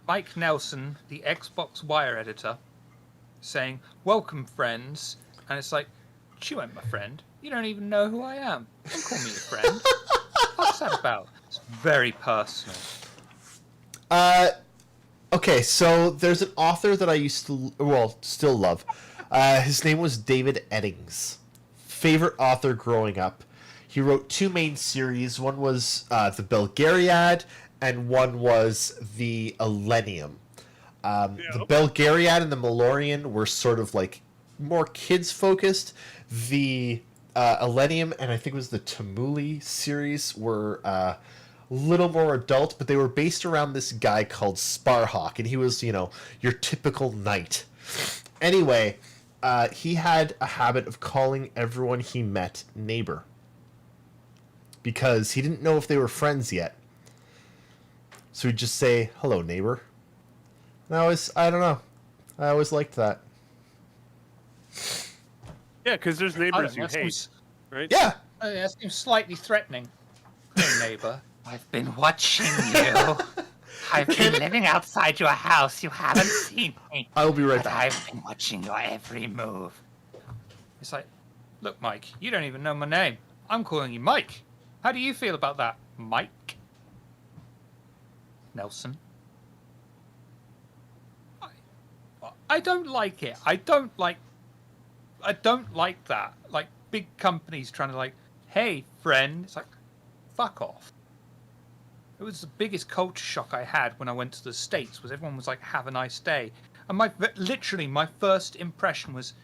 Mike Nelson, the Xbox Wire editor, saying, "Welcome, friends," and it's like, "You ain't my friend. You don't even know who I am. Don't call me a friend." What's that about? It's very personal. Okay, so there's an author that I used to, still love. His name was David Eddings. Favorite author growing up. He wrote two main series. One was the Belgariad, and one was the Elenium. The Belgariad and the Malorian were sort of like more kids focused. The Elenium and I think it was the Tamuli series were a little more adult, but they were based around this guy called Sparhawk, and he was, your typical knight. Anyway, he had a habit of calling everyone he met neighbor, because he didn't know if they were friends yet. So he'd just say, "Hello, neighbor." And I don't know. I always liked that. Yeah, because there's neighbors you That hate, seems- right? Yeah. That seems slightly threatening. Hey, neighbor. I've been watching you. I've been living outside your house. You haven't seen me. I will be right But back. I've been watching your every move. It's like, look, Mike, you don't even know my name. I'm calling you Mike. How do you feel about that, Mike? Nelson. I don't like it. I don't like that. Like big companies trying to like, hey, friend. It's like, fuck off. It was the biggest culture shock I had when I went to the States. Was everyone was like, have a nice day, and literally my first impression was,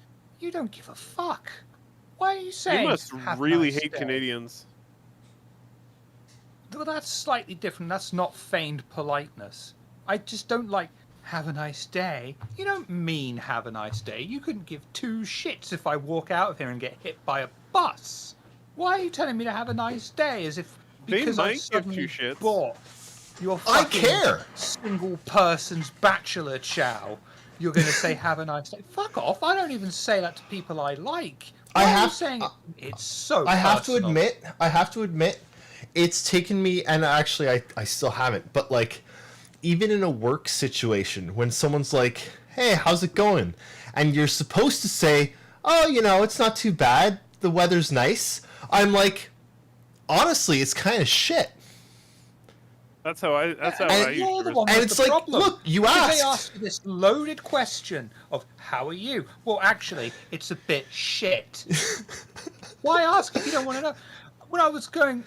you don't give a fuck. Why are you saying? You must "Have a really nice hate day"? Canadians. Well, that's slightly different. That's not feigned politeness. I just don't like, have a nice day. You don't mean have a nice day. You couldn't give two shits if I walk out of here and get hit by a bus. Why are you telling me to have a nice day as if They because I might give suddenly two shits. bought your I fucking care. single person's bachelor chow, you're going to say have a nice day? Fuck off. I don't even say that to people I like. Why are you saying it's so I have to personal? admit, it's taken me, and actually I still haven't, but like, even in a work situation, when someone's like, "Hey, how's it going?" and you're supposed to say, "Oh, it's not too bad. The weather's nice." I'm like, honestly, it's kind of shit. That's how I And you're the usually one And with it's the like, problem. look, you Because asked. They ask you this loaded question of how are you? Well, actually, it's a bit shit. Why ask if you don't want to know? When I was going,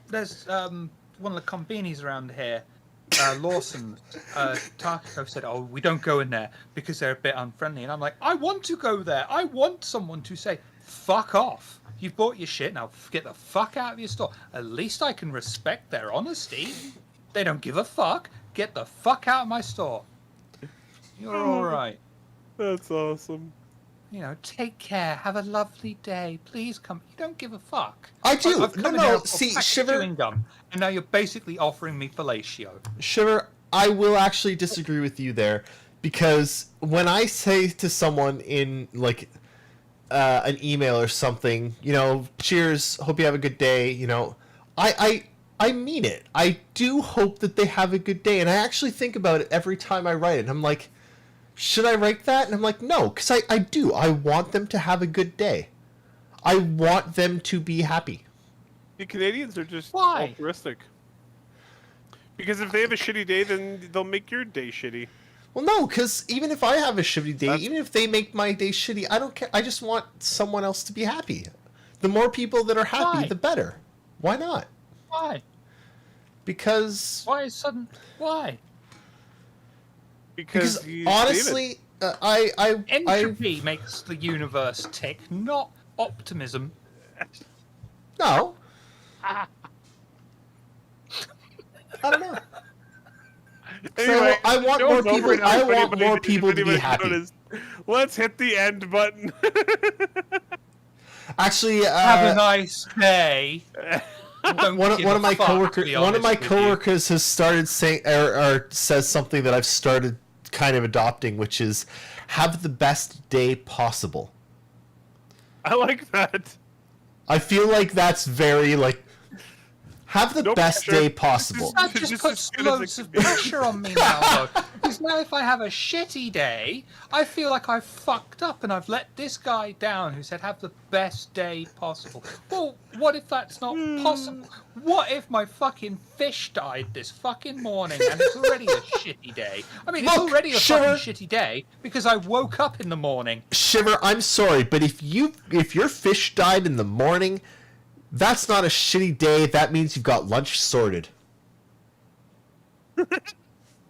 there's one of the combinis around here, Lawson. Takako said, "Oh, we don't go in there because they're a bit unfriendly." And I'm like, I want to go there. I want someone to say, "Fuck off. You've bought your shit now. Get the fuck out of your store." At least I can respect their honesty. They don't give a fuck. Get the fuck out of my store. You're all right. That's awesome. You know, take care. Have a lovely day. Please come. You don't give a fuck. I do. I've come in No, here for a see, pack of Shiver- chewing gum, and now you're basically offering me fellatio. Shiver, I will actually disagree with you there, because when I say to someone in like an email or something, you know, cheers, hope you have a good day, you know, I mean it. I do hope that they have a good day, and I actually think about it every time I write it. And I'm like, should I write that? And I'm like, no, because I do. I want them to have a good day. I want them to be happy. The Canadians are just Why? altruistic. Because if they have a shitty day, then they'll make your day shitty. Well, no, because even if I have a shitty day, That's- even if they make my day shitty, I don't care. I just want someone else to be happy. The more people that are happy, Why? the better. Why not? Why? Because Why? Because you honestly, I Entropy makes the universe tick, not optimism. no. I don't know. Anyway, I want more show's over people. now, I if want anybody- more if people to be anybody happy. noticed. Let's hit the end button. Actually, Have a nice day. Don't one give of a my fuck, to coworkers be one of my honest with you. coworkers has started saying or says something that I've started kind of adopting, which is have the best day possible. I like that. I feel like that's very like have the No best pressure. day possible. That Just just as puts good as loads it of can be. pressure on me now, though. Because now if I have a shitty day, I feel like I've fucked up and I've let this guy down who said have the best day possible. Well, what if that's not possible? What if my fucking fish died this fucking morning and it's already a shitty day? I mean, it's Look, already a Shiver. fucking shitty day because I woke up in the morning. Shiver, I'm sorry, but if your fish died in the morning, that's not a shitty day. That means you've got lunch sorted.